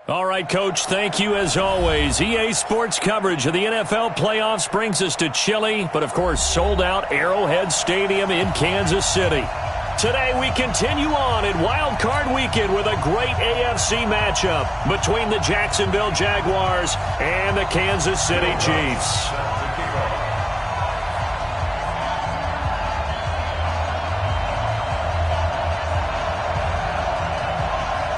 All right, Coach, thank you as always. EA Sports coverage of the NFL playoffs brings us to chilly, but of course sold-out Arrowhead Stadium in Kansas City. Today we continue on in Wild Card Weekend with a great AFC matchup between the Jacksonville Jaguars and the Kansas City Chiefs.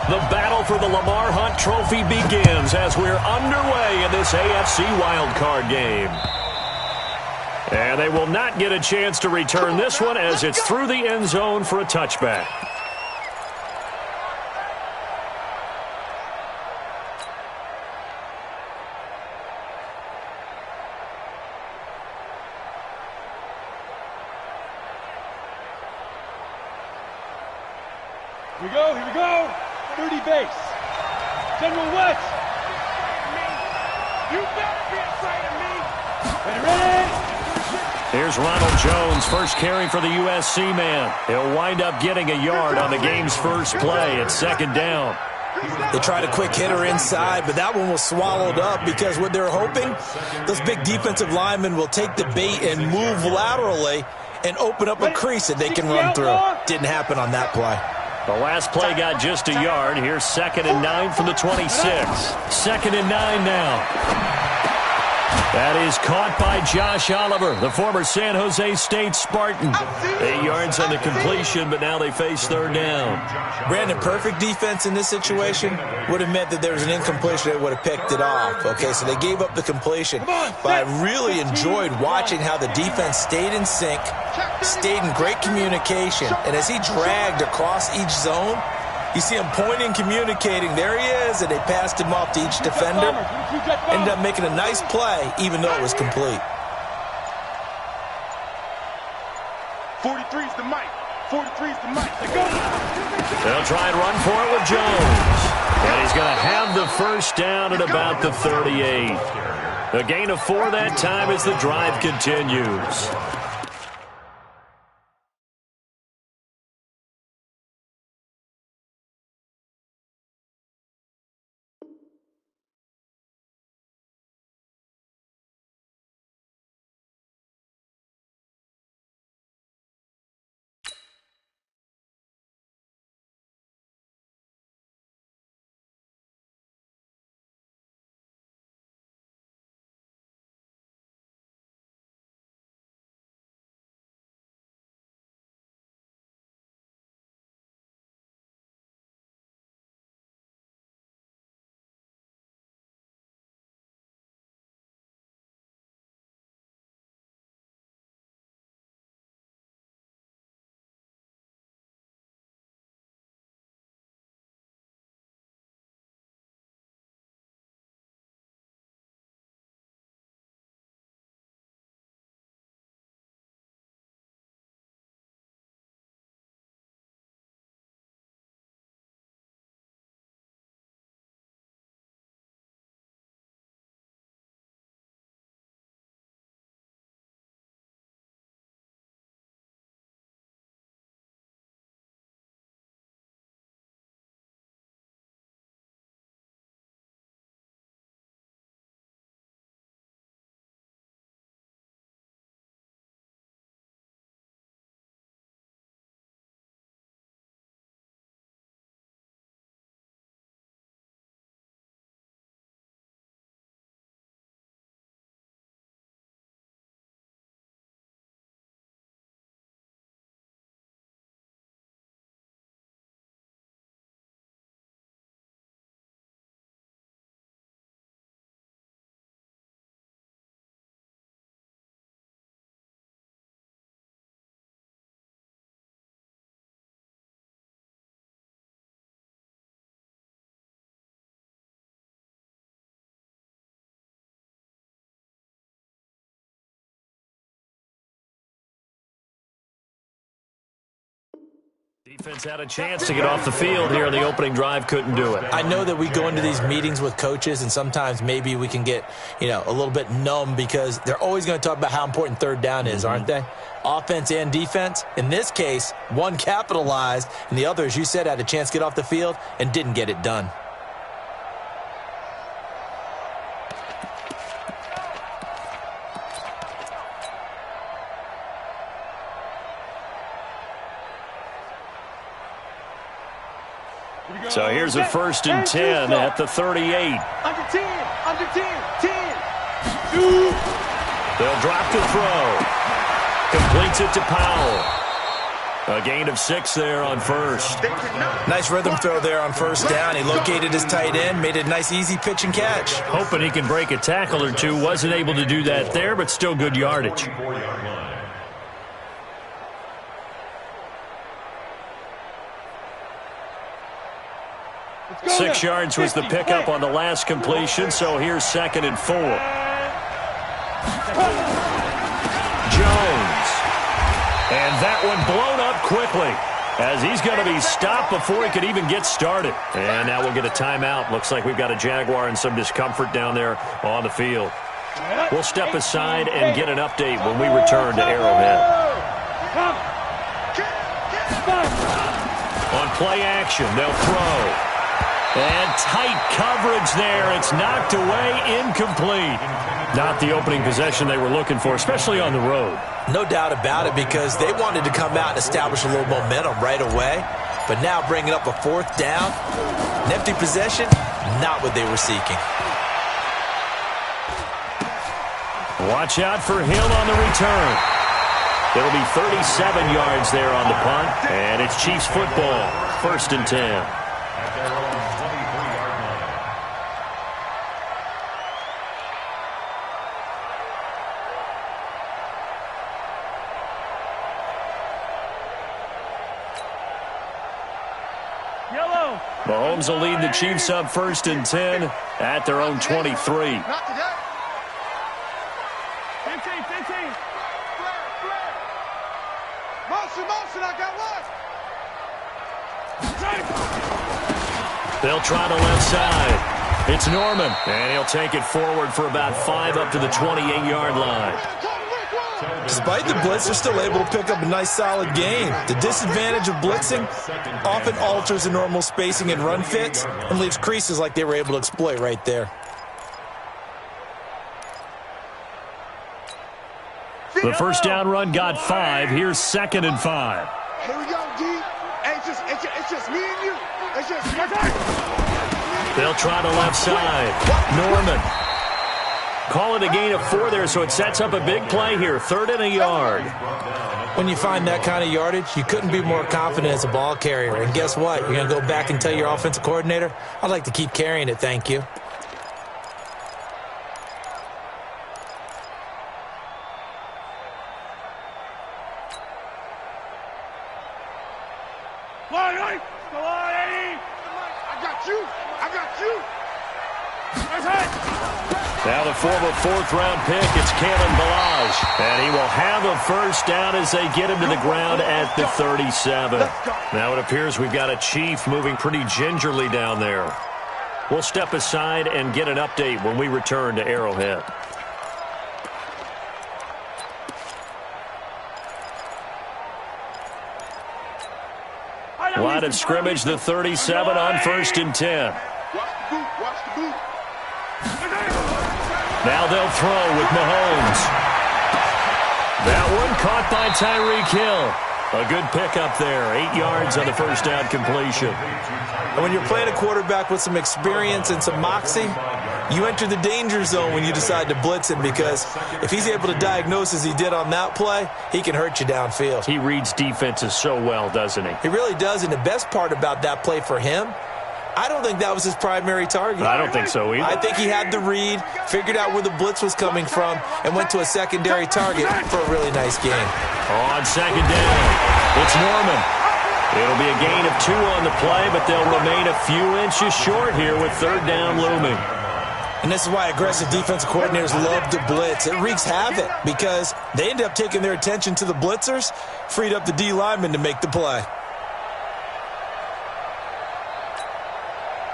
The battle for the Lamar Hunt Trophy begins as we're underway in this AFC wildcard game. And they will not get a chance to return this one as it's through the end zone for a touchback. Here we go. 30 base. General West. You better be afraid of me. Ready? Here's Ronald Jones, first carry for the USC man. He'll wind up getting a yard on the game's first play at second down. They tried a quick hitter inside, but that one was swallowed up because what they're hoping, those big defensive linemen will take the bait and move laterally and open up a crease that they can run through. Didn't happen on that play. The last play got just a yard. Here's 2nd and 9 from the 26. 2nd and 9 now. That is caught by Josh Oliver, the former San Jose State Spartan. 8 yards on the completion, but now they face third down. Brandon, perfect defense in this situation would have meant that there was an incompletion that would have picked it off. Okay, so they gave up the completion. But I really enjoyed watching how the defense stayed in sync, stayed in great communication, and as he dragged across each zone, you see him pointing, communicating. There he is, and they passed him off to each defender. Ended up making a nice play, even though it was complete. 43's the mic. 43's the mic. They go. They'll try and run for it with Jones. And he's going to have the first down at about the 38. A gain of 4 that time as the drive continues. Defense had a chance to get off the field here in the opening drive, couldn't do it. I know that we go into these meetings with coaches, and sometimes maybe we can get, a little bit numb because they're always going to talk about how important third down is, aren't they? Offense and defense. In this case, one capitalized, and the other, as you said, had a chance to get off the field and didn't get it done. So here's a 1st and 10 at the 38. Under 10, under 10, 10. They'll drop the throw. Completes it to Powell. A gain of 6 there on 1st. Nice rhythm throw there on 1st down. He located his tight end, made it a nice easy pitch and catch. Hoping he can break a tackle or two. Wasn't able to do that there, but still good yardage. 6 yards was the pickup on the last completion, so here's 2nd and 4. Jones. And that one blown up quickly, as he's going to be stopped before he could even get started. And now we'll get a timeout. Looks like we've got a Jaguar and some discomfort down there on the field. We'll step aside and get an update when we return to Arrowhead. On play action, they'll throw. And tight coverage there. It's knocked away, incomplete. Not the opening possession they were looking for, especially on the road. No doubt about it, because they wanted to come out and establish a little momentum right away. But now bringing up a 4th down, an empty possession, not what they were seeking. Watch out for Hill on the return. It'll be 37 yards there on the punt, and it's Chiefs football, 1st and 10. Mahomes will lead the Chiefs up 1st and 10 at their own 23. Not today. 15, 15. Motion, I got one. They'll try the left side. It's Norman, and he'll take it forward for about 5 up to the 28-yard line. Despite the blitz, they're still able to pick up a nice solid gain. The disadvantage of blitzing often alters the normal spacing and run fits and leaves creases like they were able to exploit right there. The 1st down run got 5. Here's 2nd and 5. Here we go, D. Hey, it's just me and you. It's just my time. They'll try the left side. Norman. Call it a gain of 4 there, so it sets up a big play here. 3rd and a yard. When you find that kind of yardage, you couldn't be more confident as a ball carrier. And guess what? You're going to go back and tell your offensive coordinator, I'd like to keep carrying it, thank you. Now the former 4th-round pick, it's Kalen Ballage. And he will have a 1st down as they get him to the ground at the 37. Now it appears we've got a Chief moving pretty gingerly down there. We'll step aside and get an update when we return to Arrowhead. Line of scrimmage, the 37 on 1st and 10. Watch the boot. Now they'll throw with Mahomes. That one caught by Tyreek Hill. A good pickup there. 8 yards on the 1st down completion. And when you're playing a quarterback with some experience and some moxie, you enter the danger zone when you decide to blitz him, because if he's able to diagnose as he did on that play, he can hurt you downfield. He reads defenses so well, doesn't he? He really does, and the best part about that play for him, I don't think that was his primary target. I don't think so either. I think he had the read, figured out where the blitz was coming from, and went to a secondary target for a really nice game. On 2nd down, it's Norman. It'll be a gain of 2 on the play, but they'll remain a few inches short here with 3rd down looming. And this is why aggressive defensive coordinators love to blitz. It wreaks havoc because they end up taking their attention to the blitzers, freed up the D lineman to make the play.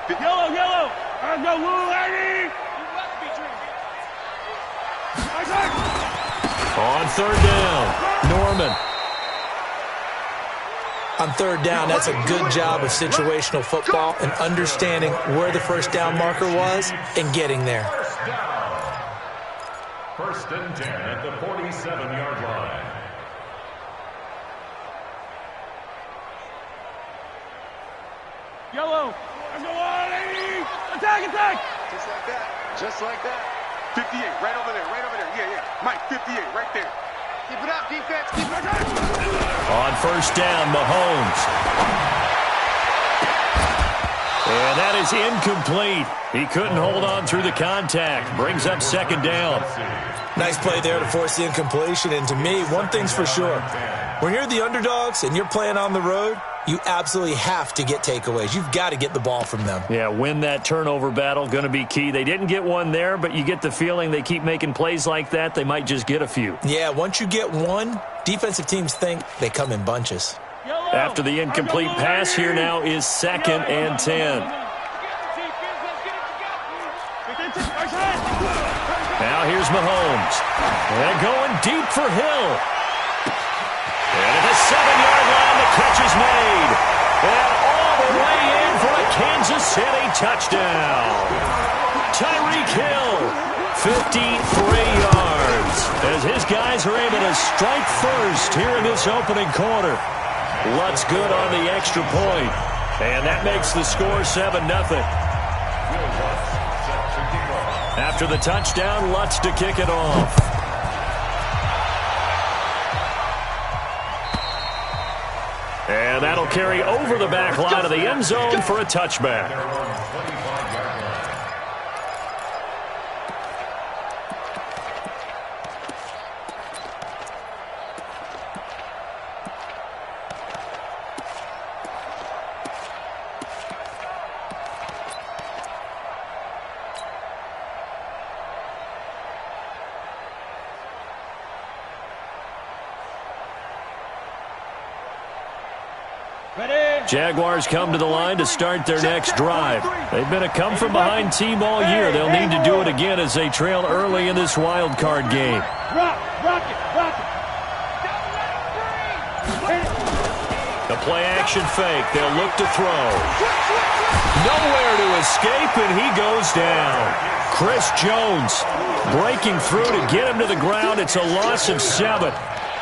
Yellow. I go, little lady. On 3rd down, Norman. On 3rd down, that's a good job of situational football and understanding where the 1st down marker was and getting there. 1st and 10 at the 47-yard line. Yellow. Let's go on, lady. Attack, attack. Just like that. Just like that. 58, right over there, right over there. Yeah, yeah. Mike, 58, right there. Keep it up, defense. Keep it up. On first down, Mahomes. And that is incomplete. He couldn't hold on through the contact. Brings up second down. Nice play there to force the incompletion. And to me, one thing's for sure. When you're the underdogs and you're playing on the road, you absolutely have to get takeaways. You've got to get the ball from them. Yeah, win that turnover battle, going to be key. They didn't get one there, but you get the feeling they keep making plays like that, they might just get a few. Yeah, once you get one, defensive teams think they come in bunches. After the incomplete pass, here now is 2nd and 10. Now here's Mahomes. And going deep for Hill. And at the 7-yard line, the catch is made. And all the way in for a Kansas City touchdown. Tyreek Hill, 53 yards. As his guys are able to strike first here in this opening quarter. Lutz good on the extra point. And that makes the score 7-0. After the touchdown, Lutz to kick it off. And that'll carry over the back line of the end zone for a touchback. Jaguars come to the line to start their next drive. They've been a come-from-behind team all year. They'll need to do it again as they trail early in this wild card game. The play-action fake. They'll look to throw. Nowhere to escape, and he goes down. Chris Jones breaking through to get him to the ground. It's a loss of 7.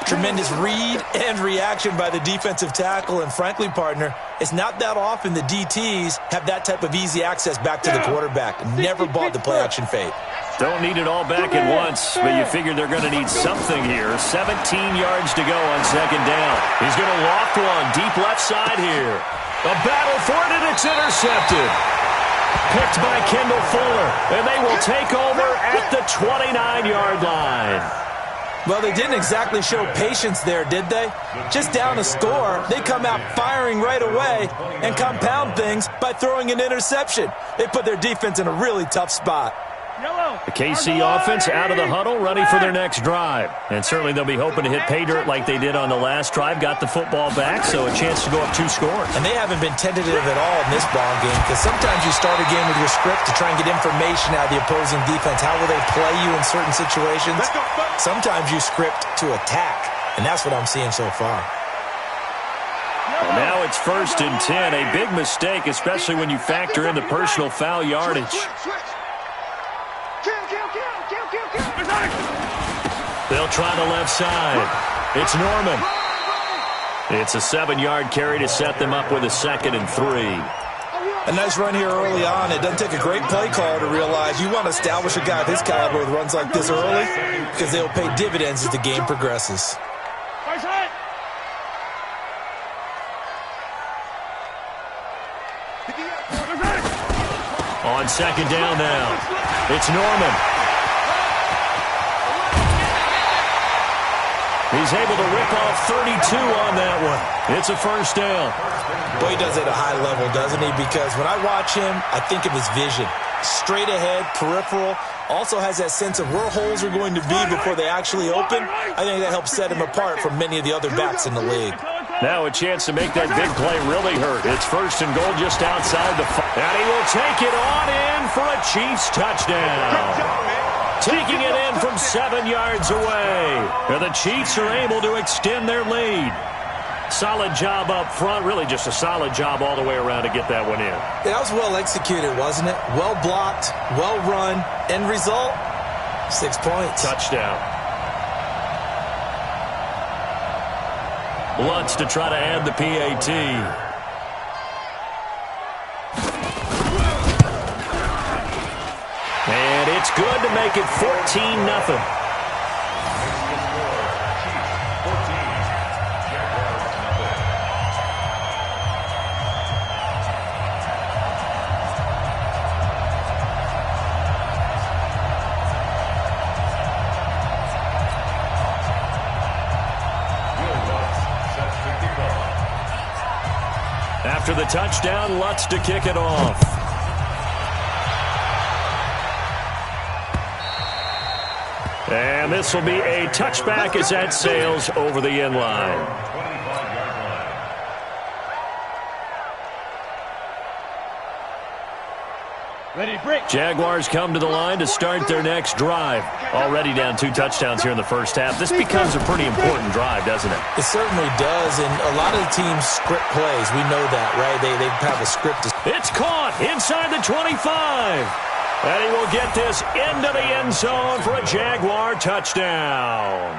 Tremendous read and reaction by the defensive tackle. And frankly, partner, it's not that often the DTs have that type of easy access back to the quarterback. Never bought the play-action fake. Don't need it all back at once, but you figure they're going to need something here. 17 yards to go on second down. He's going to loft one deep left side here. A battle for it, and it's intercepted. Picked by Kendall Fuller, and they will take over at the 29-yard line. Well, they didn't exactly show patience there, did they? Just down a score, they come out firing right away and compound things by throwing an interception. They put their defense in a really tough spot. The KC offense out of the huddle, ready for their next drive. And certainly they'll be hoping to hit pay dirt like they did on the last drive. Got the football back, so a chance to go up 2 scores. And they haven't been tentative at all in this ball game, because sometimes you start a game with your script to try and get information out of the opposing defense. How will they play you in certain situations? Sometimes you script to attack, and that's what I'm seeing so far. And now it's 1st and 10. A big mistake, especially when you factor in the personal foul yardage. They'll try the left side. It's Norman. It's a 7-yard carry to set them up with a 2nd and 3. A nice run here early on. It doesn't take a great play call to realize you want to establish a guy of his caliber with runs like this early, because they'll pay dividends as the game progresses. On second down now, it's Norman. He's able to rip off 32 on that one. It's a first down. Boy, he does it at a high level, doesn't he? Because when I watch him, I think of his vision. Straight ahead, peripheral. Also has that sense of where holes are going to be before they actually open. I think that helps set him apart from many of the other backs in the league. Now a chance to make that big play really hurt. It's 1st and goal just outside the 5. And he will take it on in for a Chiefs touchdown. Taking it in from 7 yards away. And the Chiefs are able to extend their lead. Solid job up front. Really just a solid job all the way around to get that one in. That was well executed, wasn't it? Well blocked, well run. End result, 6 points. Touchdown. Lutz to try to add the PAT. And it's good to make it 14-0. After the touchdown, Lutz to kick it off. And this will be a touchback as that sails over the end line. Ready, break. Jaguars come to the line to start their next drive. Already down 2 touchdowns here in the first half. This becomes a pretty important drive, doesn't it? It certainly does, and a lot of the teams script plays. We know that, right? They have a script. It's caught inside the 25. And he will get this into the end zone for a Jaguar touchdown.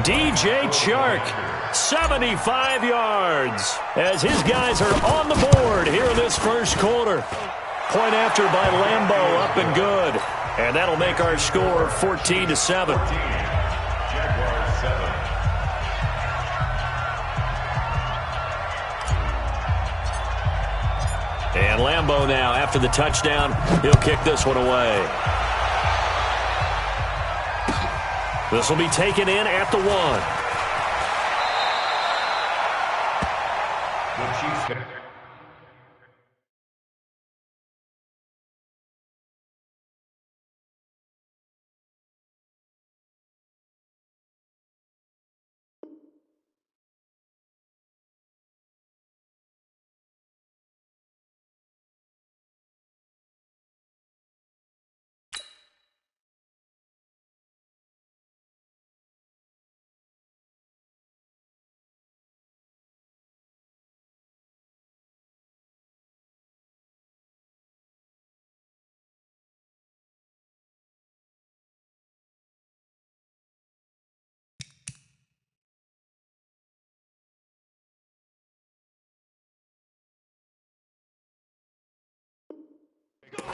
DJ Chark, 75 yards, as his guys are on the board here in this first quarter. Point after by Lambeau, up and good. And that'll make our score 14-7. And Lambeau now, after the touchdown, he'll kick this one away. This will be taken in at the 1. The Chiefs.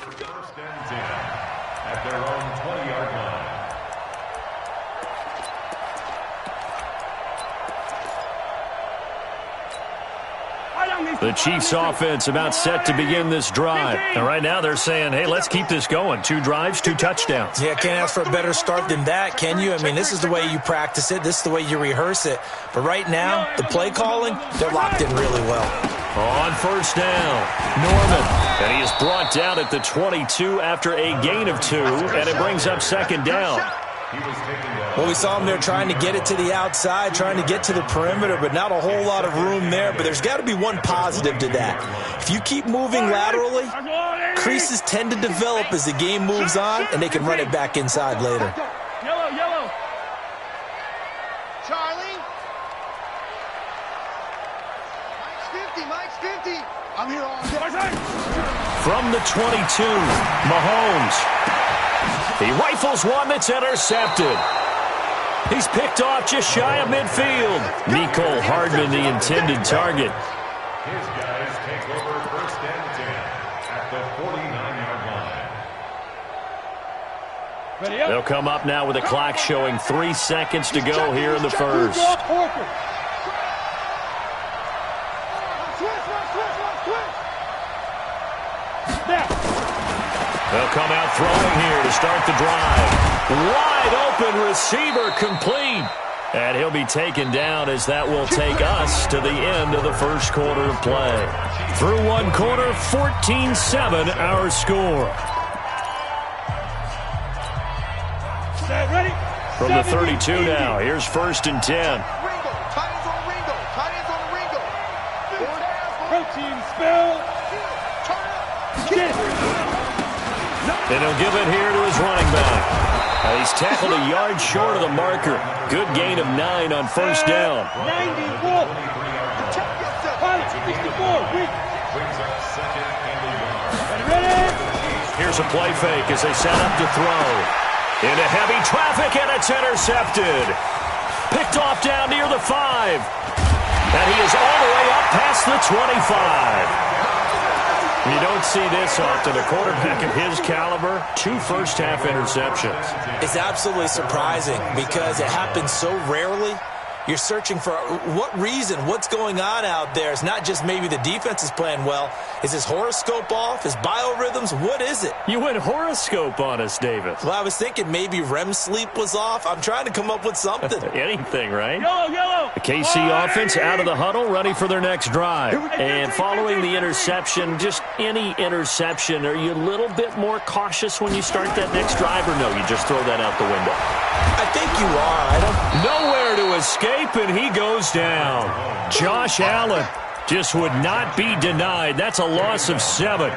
First and 10 at their own 20-yard line. The Chiefs offense about set to begin this drive. And right now they're saying, hey, let's keep this going. 2 drives, 2 touchdowns. Yeah, can't ask for a better start than that, can you? I mean, this is the way you practice it. This is the way you rehearse it. But right now, the play calling, they're locked in really well. On first down, Norman. And he is brought down at the 22 after a gain of 2, and it brings up second down. Well, we saw him there trying to get it to the outside, trying to get to the perimeter, but not a whole lot of room there. But there's got to be one positive to that. If you keep moving laterally, creases tend to develop as the game moves on, and they can run it back inside later. Yellow. Charlie. Mike's 50. I'm here all day. From the 22, Mahomes. He rifles one that's intercepted. He's picked off just shy of midfield. Mecole Hardman, the intended target. His guys take over first and 10 at the 49-yard line. They'll come up now with a clock showing 3 seconds to go here in the first. They'll come out throwing here to start the drive. Wide open receiver complete. And he'll be taken down as that will take us to the end of the first quarter of play. Through one quarter, 14-7 our score. From the 32 now, here's first and 10. And he'll give it here to his running back. He's tackled a yard short of the marker. Good gain of 9 on first down. Here's a play fake as they set up to throw. Into heavy traffic, and it's intercepted. Picked off down near the 5. And he is all the way up past the 25. You don't see this often. A quarterback of his caliber, 2 first-half interceptions. It's absolutely surprising because it happens so rarely. You're searching for what reason, what's going on out there. It's not just maybe the defense is playing well. Is his horoscope off? His biorhythms? What is it? You went horoscope on us, David. Well, I was thinking maybe REM sleep was off. I'm trying to come up with something. Anything, right? Yellow. The KC offense out of the huddle, ready for their next drive. And following the interception, just any interception, are you a little bit more cautious when you start that next drive, or no, you just throw that out the window? I think you are. Nowhere to escape, and he goes down. Josh Allen just would not be denied. That's a loss of 7.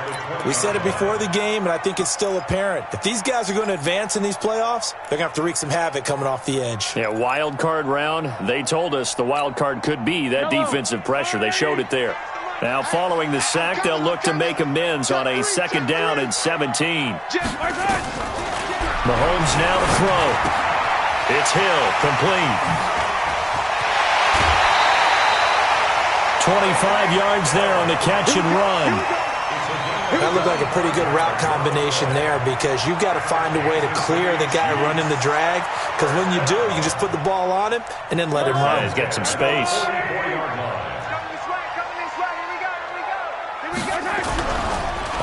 We said it before the game, and I think it's still apparent. If these guys are going to advance in these playoffs, they're going to have to wreak some havoc coming off the edge. Yeah, wild card round. They told us the wild card could be that defensive pressure. They showed it there. Now, following the sack, they'll look to make amends on a 2nd down and 17. Mahomes now to throw. It's Hill, complete. 25 yards there on the catch and run. That looked like a pretty good route combination there because you've got to find a way to clear the guy running the drag, because when you do, you just put the ball on him and then let him run. He's got some space.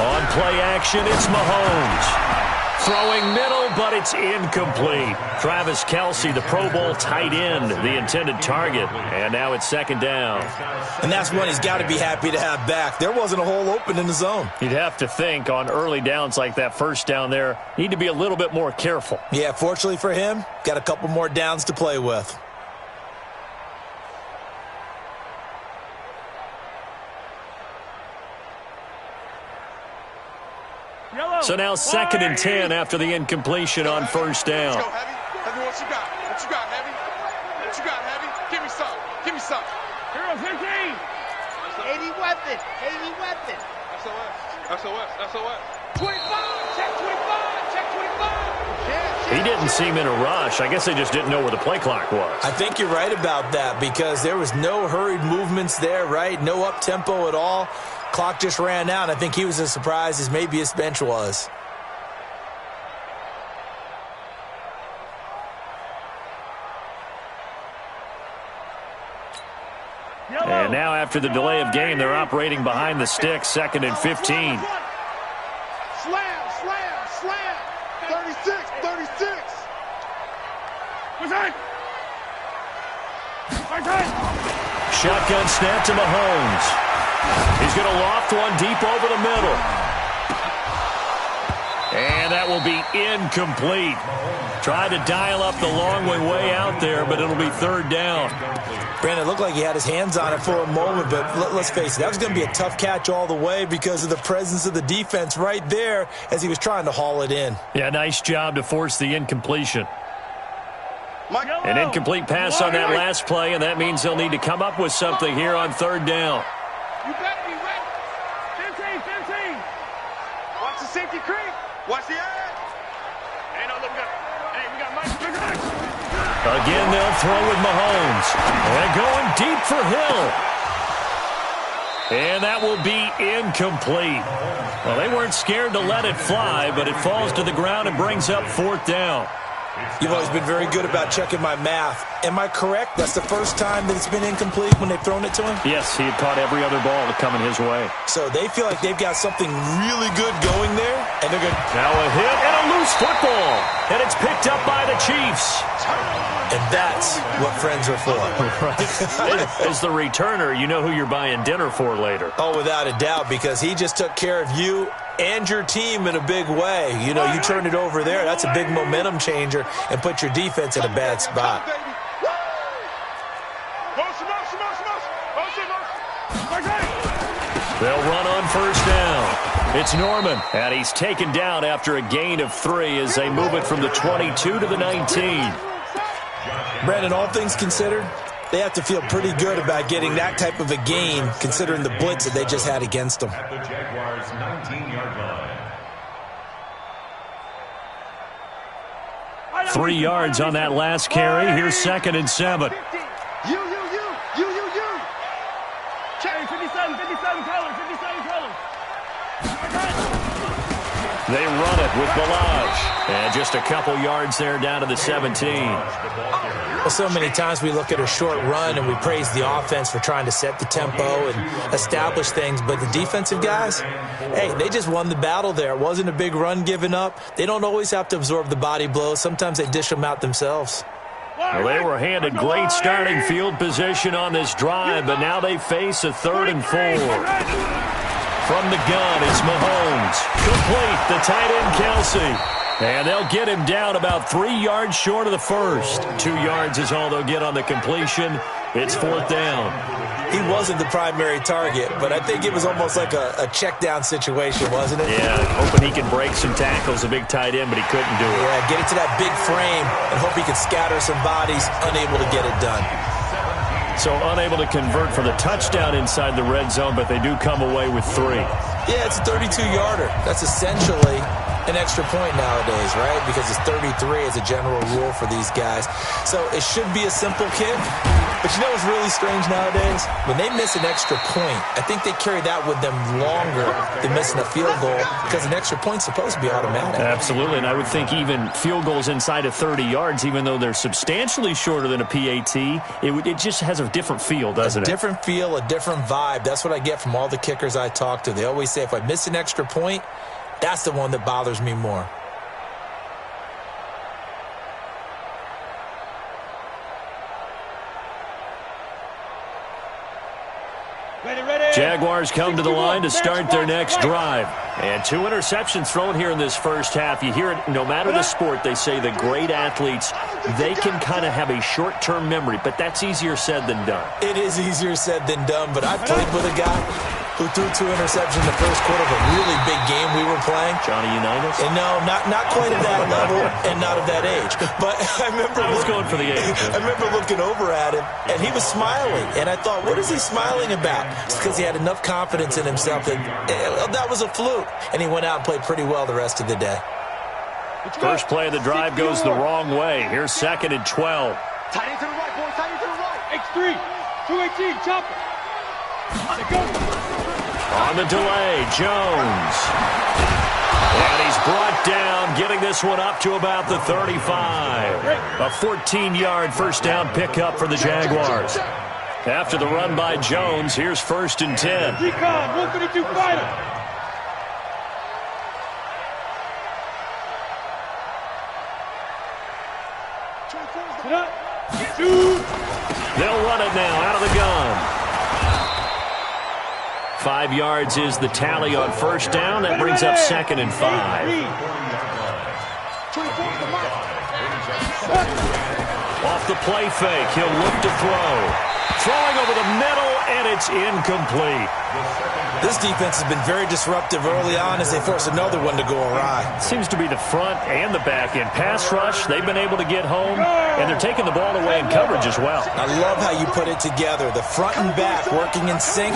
On play action, it's Mahomes. Throwing middle, but it's incomplete. Travis Kelce, the Pro Bowl tight end, the intended target. And now it's 2nd down. And that's one he's got to be happy to have back. There wasn't a hole open in the zone. You'd have to think on early downs like that 1st down there, need to be a little bit more careful. Yeah, fortunately for him, got a couple more downs to play with. So now 2nd and 10 after the incompletion on 1st down. Let's go, Heavy. Heavy, what you got? What you got, Heavy? What you got, Heavy? Give me some. Give me some. Hero 15. 80 weapon. 80 weapon. SOS. 25. Check 25. Check 25. He didn't seem in a rush. I guess they just didn't know where the play clock was. I think you're right about that because there was no hurried movements there, right? No up-tempo at all. Clock just ran out. I think he was as surprised as maybe his bench was. And now after the delay of game, they're operating behind the sticks, 2nd and 15. Slam. 36. Shotgun snap to Mahomes. He's going to loft one deep over the middle. And that will be incomplete. Tried to dial up the long way out there, but it'll be 3rd down. Brandon, it looked like he had his hands on it for a moment, but let's face it, that was going to be a tough catch all the way because of the presence of the defense right there as he was trying to haul it in. Yeah, nice job to force the incompletion. An incomplete pass on that last play, and that means they'll need to come up with something here on 3rd down. You better be ready. 15. Watch the safety creep. Watch the ad. Hey, no, look up. Hey, we got Mike. Again, they'll throw with Mahomes. And going deep for Hill. And that will be incomplete. Well, they weren't scared to let it fly, but it falls to the ground and brings up 4th down. You've always been very good about checking my math. Am I correct? That's the first time that it's been incomplete when they've thrown it to him? Yes, he had caught every other ball coming his way. So they feel like they've got something really good going there, and they're going to... Now a hit and a loose football. And it's picked up by the Chiefs. And that's what friends are for. As the returner, you know who you're buying dinner for later. Oh, without a doubt, because he just took care of you and your team in a big way. You know, you turned it over there. That's a big momentum changer and put your defense in a bad spot. They'll run on 1st down. It's Norman, and he's taken down after a gain of 3 as they move it from the 22 to the 19. Brandon, all things considered, they have to feel pretty good about getting that type of a gain, considering the blitz that they just had against them. At the Jaguars' 19-yard line. 3 yards on that last carry. Here's 2nd and 7. You. Check 57 colors. They run it with Balaj. And just a couple yards there down to the 17. Well, so many times we look at a short run and we praise the offense for trying to set the tempo and establish things, but the defensive guys, hey, they just won the battle there. It wasn't a big run given up. They don't always have to absorb the body blows. Sometimes they dish them out themselves. Well, they were handed great starting field position on this drive, but now they face a 3rd and 4. From the gun, it's Mahomes. Complete, the tight end, Kelsey. And they'll get him down about 3 yards short of the first. 2 yards is all they'll get on the completion. It's 4th down. He wasn't the primary target, but I think it was almost like a check down situation, wasn't it? Yeah, hoping he could break some tackles, a big tight end, but he couldn't do it. Yeah, get it to that big frame and hope he could scatter some bodies, unable to get it done. So unable to convert for the touchdown inside the red zone, but they do come away with 3. Yeah, it's a 32-yarder. That's essentially an extra point nowadays, right? Because it's 33 as a general rule for these guys. So it should be a simple kick. But you know what's really strange nowadays? When they miss an extra point, I think they carry that with them longer than missing a field goal because an extra point's supposed to be automatic. Absolutely, and I would think even field goals inside of 30 yards, even though they're substantially shorter than a PAT, it just has a different feel, doesn't it? A different feel, a different vibe. That's what I get from all the kickers I talk to. They always say if I miss an extra point, that's the one that bothers me more. Jaguars come to the line to start their next drive. And 2 interceptions thrown here in this first half. You hear it, no matter the sport, they say the great athletes, they can kind of have a short-term memory, but that's easier said than done. It is easier said than done, but I played with a guy who threw 2 interceptions in the first quarter of a really big game we were playing. Johnny Unitas? And no, not quite at that level and not of that age. But I remember I was going for the age. I remember looking over at him, and he was smiling. And I thought, what is he smiling about? It's because he had enough confidence in himself that was a fluke. And he went out and played pretty well the rest of the day. First play of the drive goes the wrong way. Here's 2nd and 12. Tight end to the right, boys. Tight end to the right. X3, 218, chopper. On the delay, Jones. And he's brought down, getting this one up to about the 35. A 14-yard first down pickup for the Jaguars. After the run by Jones, here's 1st and 10. Decon, 132 fighter. They'll run it now out of the gun. 5 yards is the tally on first down. That brings up 2nd and 5. Off the play fake, he'll look to throw. Throwing over the middle, and it's incomplete. This defense has been very disruptive early on as they force another one to go awry. Seems to be the front and the back end. Pass rush, they've been able to get home, and they're taking the ball away in coverage as well. I love how you put it together. The front and back working in sync,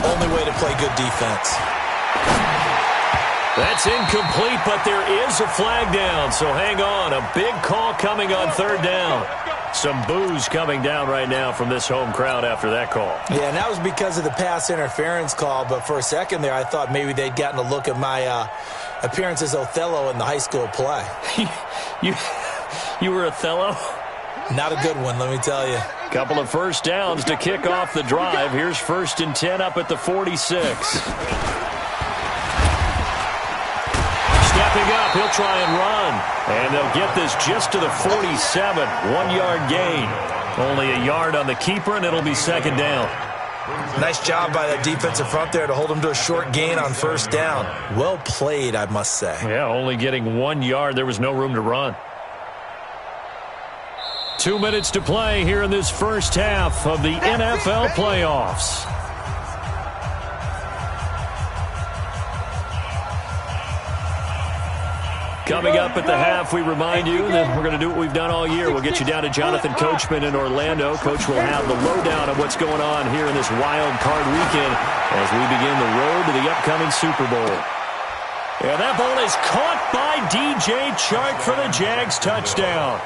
only way to play good defense. That's incomplete, but there is a flag down, so hang on. A big call coming on 3rd down. Some boos coming down right now from this home crowd after that call. Yeah, and that was because of the pass interference call, but for a second there I thought maybe they'd gotten a look at my appearance as Othello in the high school play. You were Othello? Not a good one, let me tell you. Couple of first downs to kick off the drive. Here's 1st and 10 up at the 46. Stepping up, he'll try and run. And they'll get this just to the 47. 1-yard gain. Only a yard on the keeper, and it'll be 2nd down. Nice job by that defensive front there to hold him to a short gain on first down. Well played, I must say. Yeah, only getting 1 yard. There was no room to run. 2 minutes to play here in this first half of the NFL playoffs. Coming up at the half, we remind you that we're going to do what we've done all year. We'll get you down to Jonathan Coachman in Orlando. Coach will have the lowdown of what's going on here in this wild card weekend as we begin the road to the upcoming Super Bowl. And that ball is caught by DJ Chark for the Jags touchdown.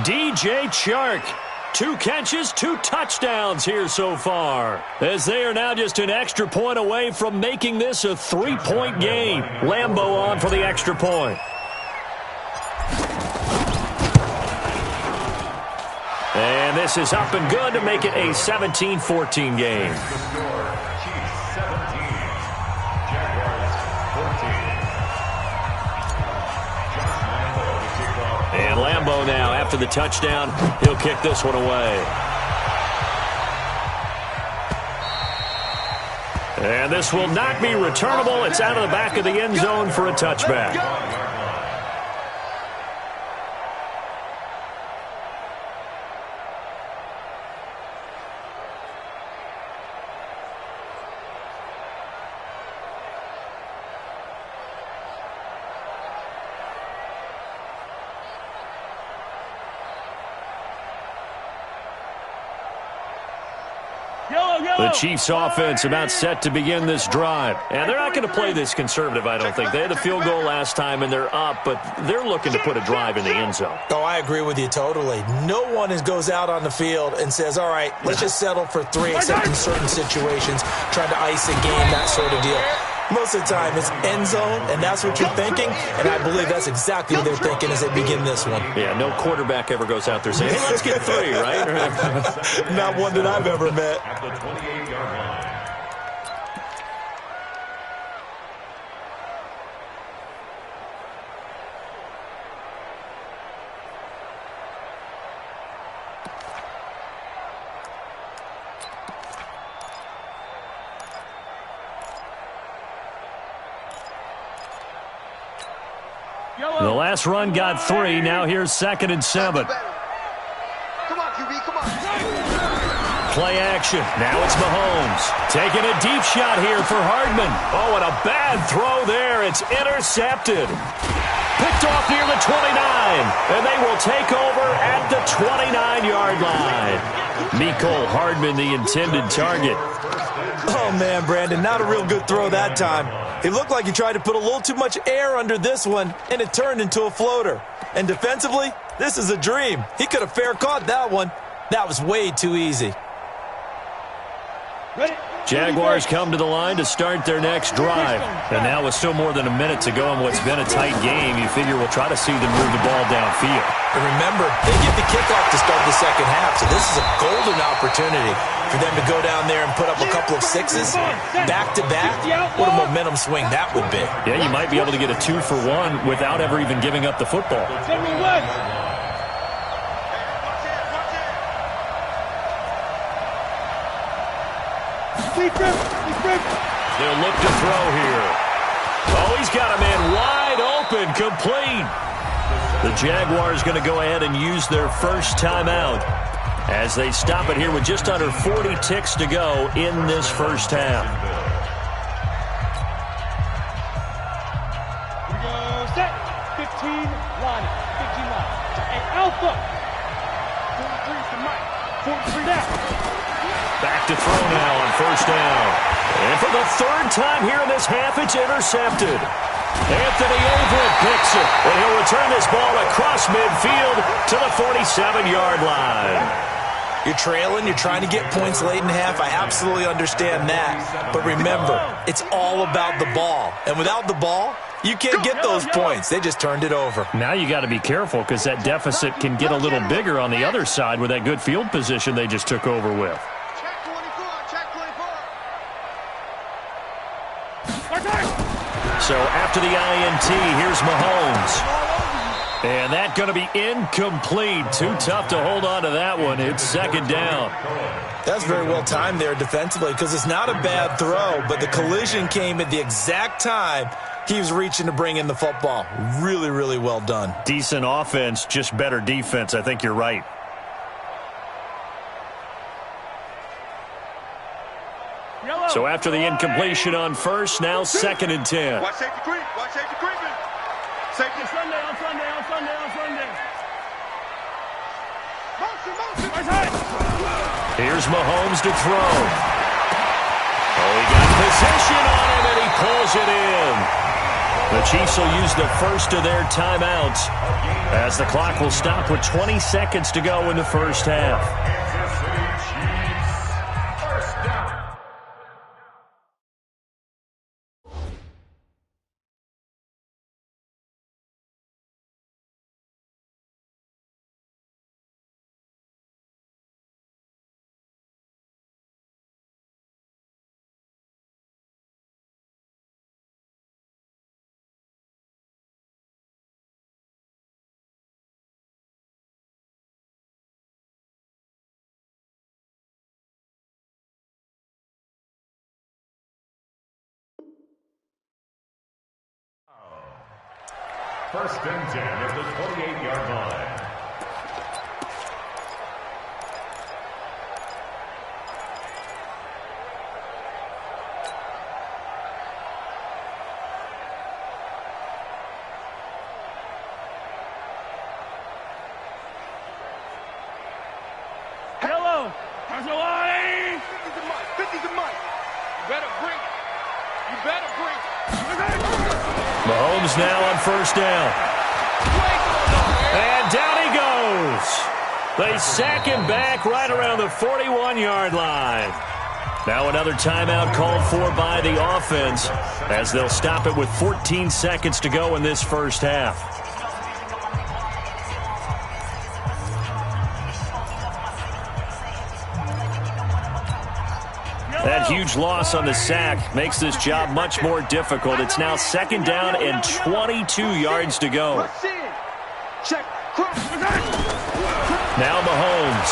DJ Chark 2 catches, 2 touchdowns here so far, as they are now just an extra point away from making this a 3-point game. Lambeau on for the extra point. And this is up and good to make it a 17-14 game. And Lambeau now, after the touchdown, he'll kick this one away. And this will not be returnable. It's out of the back of the end zone for a touchback. The Chiefs offense about set to begin this drive. And they're not going to play this conservative, I don't think. They had a field goal last time, and they're up, but they're looking to put a drive in the end zone. Oh, I agree with you totally. No one goes out on the field and says, all right, let's just settle for 3, except in certain situations, trying to ice a game, that sort of deal. Most of the time, it's end zone, and that's what you're thinking, and I believe that's exactly what they're thinking as they begin this one. Yeah, no quarterback ever goes out there saying, hey, let's get 3, right? Not one that I've ever met. At the 28-yard line. The last run got 3. Now here's 2nd and 7. Come on, QB, come on. Play action. Now it's Mahomes. Taking a deep shot here for Hardman. Oh, and a bad throw there. It's intercepted. Picked off near the 29. And they will take over at the 29-yard line. Mecole Hardman, the intended target. Oh, man, Brandon, not a real good throw that time. It looked like he tried to put a little too much air under this one, and it turned into a floater. And defensively, this is a dream. He could have fair caught that one. That was way too easy. Jaguars come to the line to start their next drive. And now with still more than a minute to go in what's been a tight game, you figure we'll try to see them move the ball downfield. And remember, they get the kickoff to start the second half, so this is a golden opportunity for them to go down there and put up a couple of 6s back-to-back. What a momentum swing that would be. Yeah, you might be able to get a 2-for-1 without ever even giving up the football. They'll look to throw here. Oh, he's got a man wide open, complete. The Jaguars going to go ahead and use their first timeout as they stop it here with just under 40 ticks to go in this first half. Here we go, set. 15 line. 15 line. Hey, Alpha. 43 to Mike. 43 down. Back to throw now on first down. And for the 3rd time here in this half, it's intercepted. Anthony Averett picks it, and he'll return this ball across midfield to the 47-yard line. You're trailing, you're trying to get points late in half. I absolutely understand that. But remember, it's all about the ball. And without the ball, you can't get those points. They just turned it over. Now you got to be careful because that deficit can get a little bigger on the other side with that good field position they just took over with. So after the INT, here's Mahomes. And that's going to be incomplete. Too tough to hold on to that one. It's 2nd down. That's very well timed there defensively because it's not a bad throw, but the collision came at the exact time he was reaching to bring in the football. Really, really well done. Decent offense, just better defense. I think you're right. So after the incompletion on first, now 2nd and 10. Watch safety creep. Watch safety creeping. Safety Sunday on Sunday on Sunday on Sunday. Motion. Here's Mahomes to throw. Oh, he got position on him, and he pulls it in. The Chiefs will use the first of their timeouts as the clock will stop with 20 seconds to go in the first half. Kansas City Chiefs, first down. First and 10 at the 28-yard line. Hello. How's the line? 50's the mic. 50's the mic. You better bring it. You better bring it. Mahomes now on first down. And down he goes. They sack him back right around the 41-yard line. Now another timeout called for by the offense as they'll stop it with 14 seconds to go in this first half. That huge loss on the sack makes this job much more difficult. It's now second down and 22 yards to go. Now Mahomes.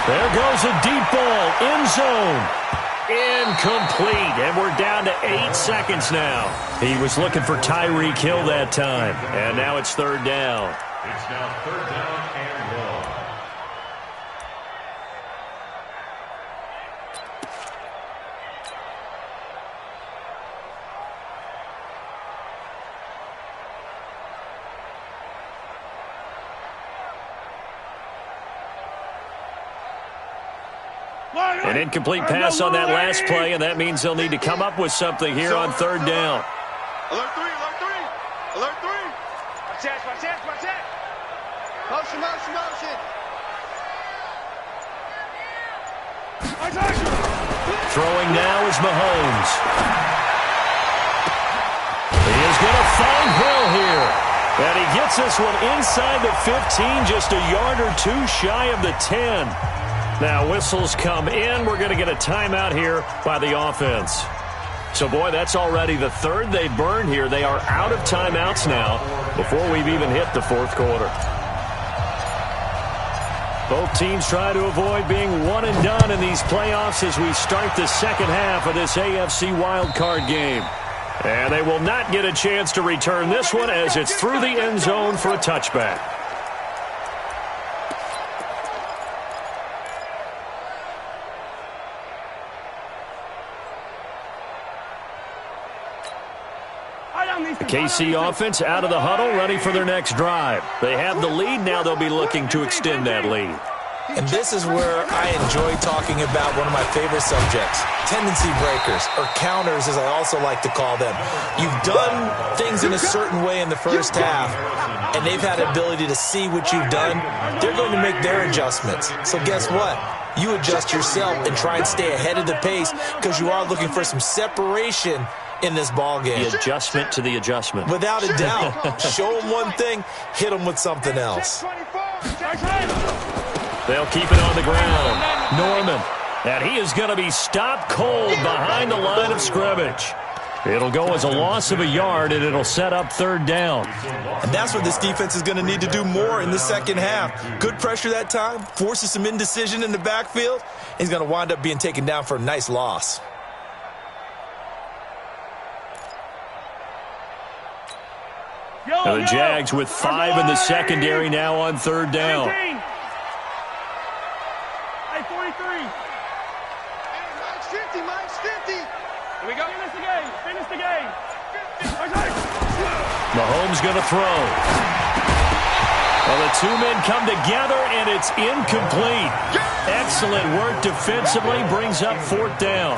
There goes a deep ball. End zone. Incomplete. And we're down to 8 seconds now. He was looking for Tyreek Hill that time. And now it's third down. It's now third down and 1. An incomplete pass on that last play, and that means they'll need to come up with something here on third down. Alert 3, alert 3. Alert 3. Watch that, watch that, watch that. Motion, motion, motion. Throwing now is Mahomes. He is going to find Hill here. And he gets this one inside the 15, just a yard or two shy of the 10. Now whistles come in. We're going to get a timeout here by the offense. So, boy, that's already the third they burned here. They are out of timeouts now before we've even hit the fourth quarter. Both teams try to avoid being one and done in these playoffs as we start the second half of this AFC wildcard game. And they will not get a chance to return this one as it's through the end zone for a touchback. The KC offense out of the huddle, ready for their next drive. They have the lead. Now they'll be looking to extend that lead. And this is where I enjoy talking about one of my favorite subjects, tendency breakers, or counters as I also like to call them. You've done things in a certain way in the first half, and they've had the ability to see what you've done. They're going to make their adjustments. So guess what? You adjust yourself and try and stay ahead of the pace because you are looking for some separation in this ball game. The adjustment to the adjustment. Without a doubt. Show them one thing, hit them with something else. They'll keep it on the ground. Norman. And he is going to be stopped cold behind the line of scrimmage. It'll go as a loss of a yard, and it'll set up third down. And that's what this defense is going to need to do more in the second half. Good pressure that time, forces some indecision in the backfield. He's going to wind up being taken down for a nice loss. And the Jags with 5 in the secondary now on third down. Hey, 43. Mike's 50, Mike's 50. Here we go. Finish the game. Finish the game. Mahomes going to throw. Well, the two men come together, and it's incomplete. Excellent work defensively, brings up fourth down.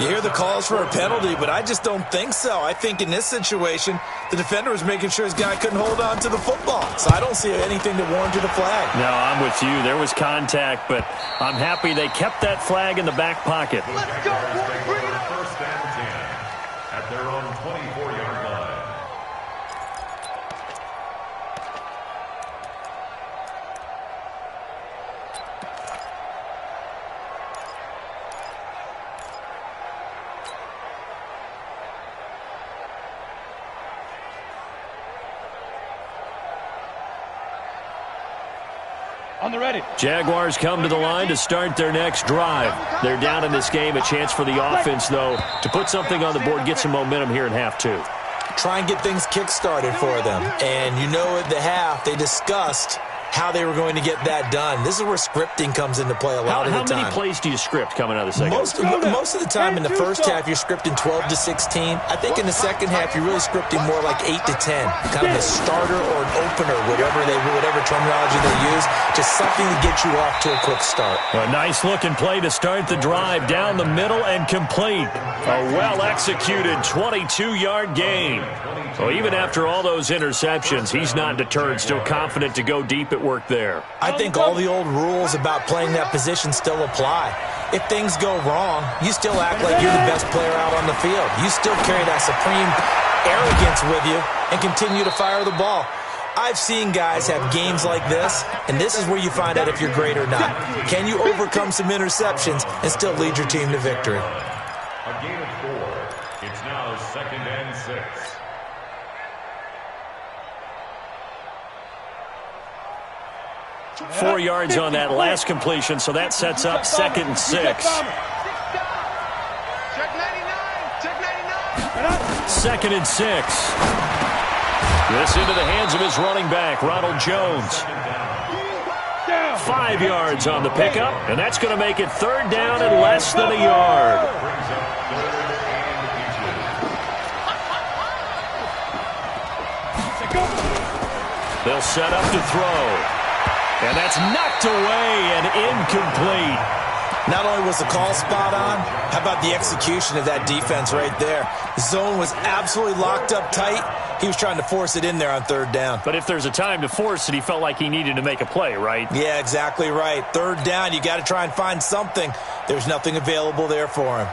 You hear the calls for a penalty, but I just don't think so. I think in this situation, the defender was making sure his guy couldn't hold on to the football. So I don't see anything that warranted a flag. No, I'm with you. There was contact, but I'm happy they kept that flag in the back pocket. Let's go, boys. Bring it up. First and 10 at their own 24-yard line. On the ready. Jaguars come to the line to start their next drive. They're down in this game. A chance for the offense, though, to put something on the board, get some momentum here in half two. Try and get things kick-started for them. And you know at the half, they discussed how they were going to get that done. This is where scripting comes into play a lot of the time. How many plays do you script coming out of the second? Most of the time in the first half, you're scripting 12 to 16. I think in the second half, you're really scripting more like 8 to 10. Kind of a starter or an opener, whatever terminology they use. Just something to get you off to a quick start. A nice-looking play to start the drive down the middle and complete. A well-executed 22-yard gain. So even after all those interceptions, he's not deterred, still confident to go deep at work there. I think all the old rules about playing that position still apply. If things go wrong, you still act like you're the best player out on the field. You still carry that supreme arrogance with you and continue to fire the ball. I've seen guys have games like this, and this is where you find out if you're great or not. Can you overcome some interceptions and still lead your team to victory? A gain of 4. It's now 2nd and 6. Four yards on that last completion, so that sets up 2nd and 6. Check 99. Check 99. 2nd and 6. This into the hands of his running back, Ronald Jones. 5 yards on the pickup, and that's going to make it 3rd down and less than a yard. They'll set up to throw. And that's knocked away and incomplete. Not only was the call spot on, how about the execution of that defense right there? The zone was absolutely locked up tight. He was trying to force it in there on 3rd down. But if there's a time to force it, he felt like he needed to make a play, right? Yeah, exactly right. 3rd down, you got to try and find something. There's nothing available there for him.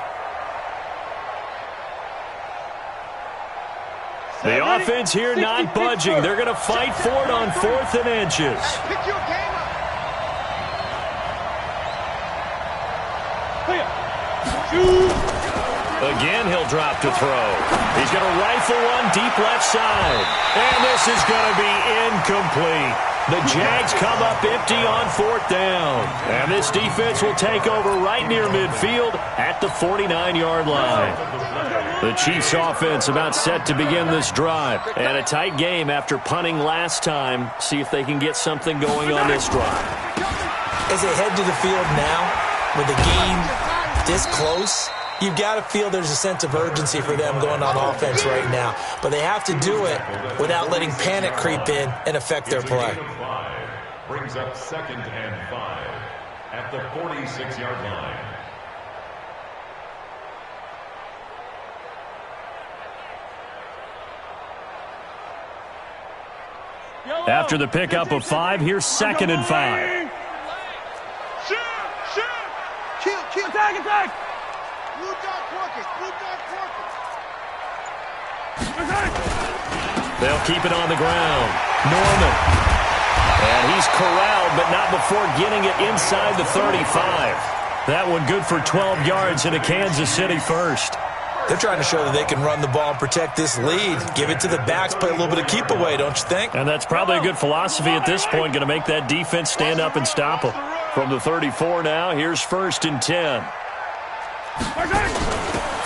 The offense here not budging. They're going to fight for it on 4th and inches. Pick your game up. Again, he'll drop to throw. He's going to rifle one deep left side. And this is going to be incomplete. The Jags come up empty on 4th down. And this defense will take over right near midfield at the 49-yard line. The Chiefs offense about set to begin this drive. And a tight game after punting last time. See if they can get something going on this drive. As they head to the field now, with the game this close, you've got to feel there's a sense of urgency for them going on offense right now. But they have to do it without letting panic creep in and affect their play. Brings up 2nd and 5 at the 46-yard line. After the pickup of 5, here's 2nd and 5. Shoot. Kill. Attack. Blue dot Quarkers. They'll keep it on the ground. Norman. And he's corralled, but not before getting it inside the 35. That one good for 12 yards into Kansas City first. They're trying to show that they can run the ball and protect this lead. Give it to the backs, play a little bit of keep away, don't you think? And that's probably a good philosophy at this point, going to make that defense stand up and stop them. From the 34 now, here's 1st and 10.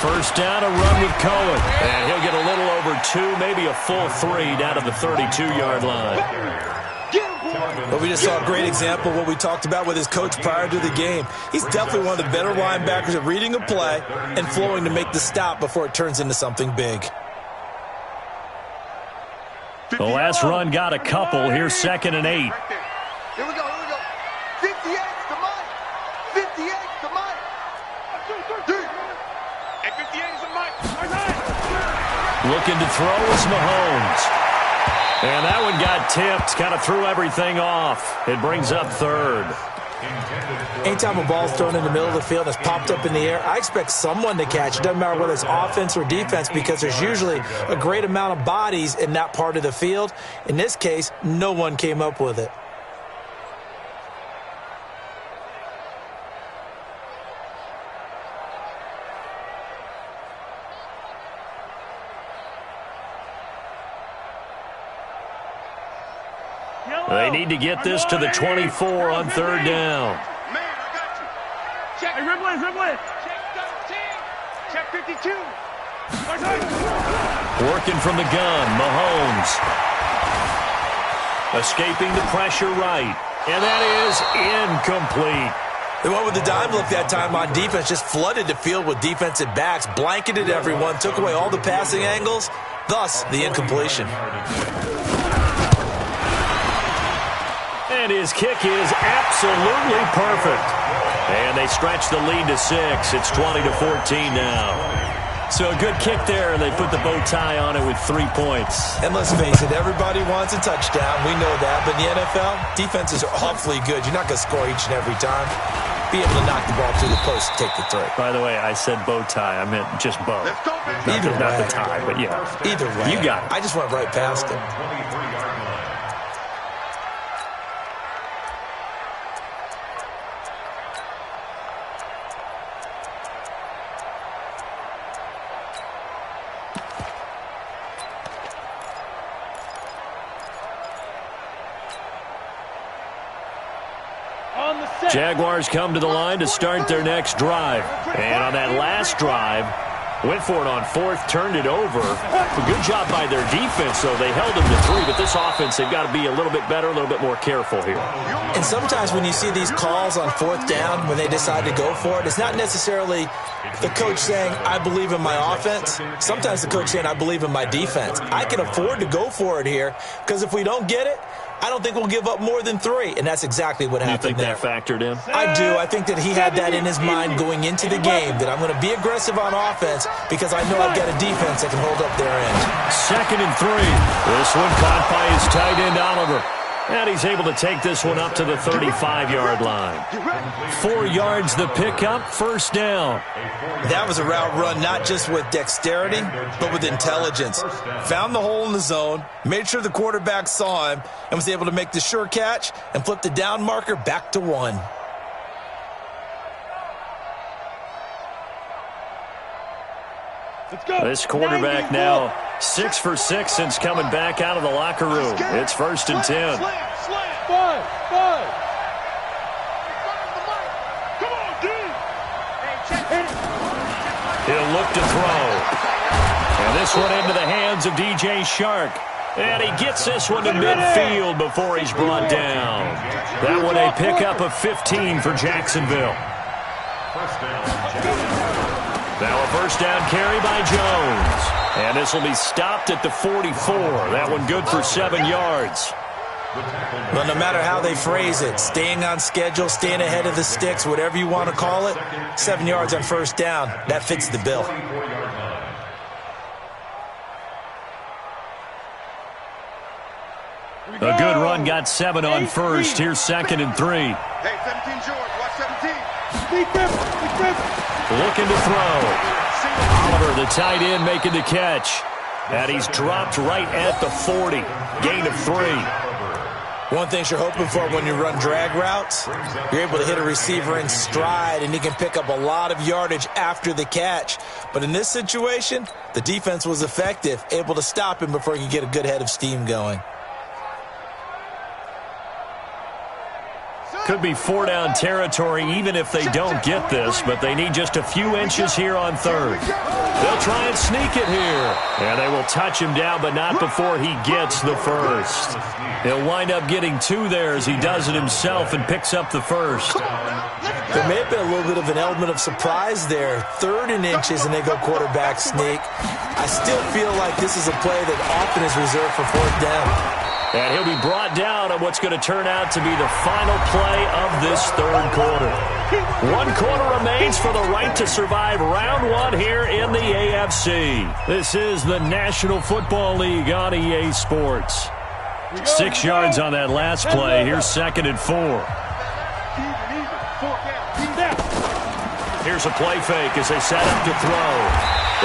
1st down, a run with Cohen. And he'll get a little over 2, maybe a full 3 down to the 32-yard line. But we just saw a great example of what we talked about with his coach prior to the game. He's definitely one of the better linebackers at reading a play and flowing to make the stop before it turns into something big. The last run got a couple. Here's 2nd and 8. Here we go. 58 to Mike. 58 to Mike. Looking to throw is Mahomes. And that one got tipped, kind of threw everything off. It brings up third. Anytime a ball's thrown in the middle of the field that's popped up in the air, I expect someone to catch. It doesn't matter whether it's offense or defense because there's usually a great amount of bodies in that part of the field. In this case, no one came up with it. They need to get this to the 24 on third down. Man, I got you. Check. Hey, Rimlin. Check 13. Check 52. Working from the gun, Mahomes. Escaping the pressure right. And that is incomplete. They went with the dime look that time on defense, just flooded the field with defensive backs, blanketed everyone, took away all the passing angles, thus the incompletion. And his kick is absolutely perfect. And they stretch the lead to 6. It's 20-14 now. So a good kick there, and they put the bow tie on it with 3 points. And let's face it, everybody wants a touchdown. We know that. But in the NFL, defenses are awfully good. You're not going to score each and every time. Be able to knock the ball through the post and take the 3. By the way, I said bow tie. I meant just bow. Not the tie, but yeah. Either way. You got it. I just went right past it. Jaguars come to the line to start their next drive. And on that last drive, went for it on 4th, turned it over. A good job by their defense, though. They held them to 3, but this offense, they've got to be a little bit better, a little bit more careful here. And sometimes when you see these calls on 4th down, when they decide to go for it, it's not necessarily the coach saying, I believe in my offense. Sometimes the coach saying, I believe in my defense. I can afford to go for it here because if we don't get it, I don't think we'll give up more than 3, and that's exactly what happened there. You think that factored in? I do. I think that he had that in his mind going into the game, that I'm going to be aggressive on offense because I know I've got a defense that can hold up their end. 2nd and 3. This one caught by his tight end, Oliver. And he's able to take this one up to the 35-yard line. 4 yards the pickup, first down. That was a route run not just with dexterity, but with intelligence. Found the hole in the zone, made sure the quarterback saw him, and was able to make the sure catch and flip the down marker back to 1. Let's go. This quarterback now 6 for 6 since coming back out of the locker room. It's 1st and 10. Five. Come on, dude. He'll look to throw. And this one into the hands of DJ Shark. And he gets this one to midfield before he's brought down. That one a pickup of 15 for Jacksonville. Now a first down carry by Jones. And this will be stopped at the 44. That one good for 7 yards. Well, no matter how they phrase it, staying on schedule, staying ahead of the sticks, whatever you want to call it, 7 yards on first down, that fits the bill. A good run got 7 on first. Here's 2nd and 3. Hey, 17 George, watch 17. Looking to throw. Oliver, the tight end, making the catch. And he's dropped right at the 40. Gain of 3. One thing you're hoping for when you run drag routes, you're able to hit a receiver in stride, and he can pick up a lot of yardage after the catch. But in this situation, the defense was effective, able to stop him before he could get a good head of steam going. Could be 4-down territory even if they don't get this, but they need just a few inches here on 3rd. They'll try and sneak it here. And they will touch him down, but not before he gets the first. He'll wind up getting 2 there as he does it himself and picks up the first. There may have been a little bit of an element of surprise there. 3rd and inches, and they go quarterback sneak. I still feel like this is a play that often is reserved for 4th down. And he'll be brought down on what's going to turn out to be the final play of this 3rd quarter. 1 quarter remains for the right to survive round 1 here in the AFC. This is the National Football League on EA Sports. 6 yards on that last play. Here's 2nd and 4. Here's a play fake as they set up to throw.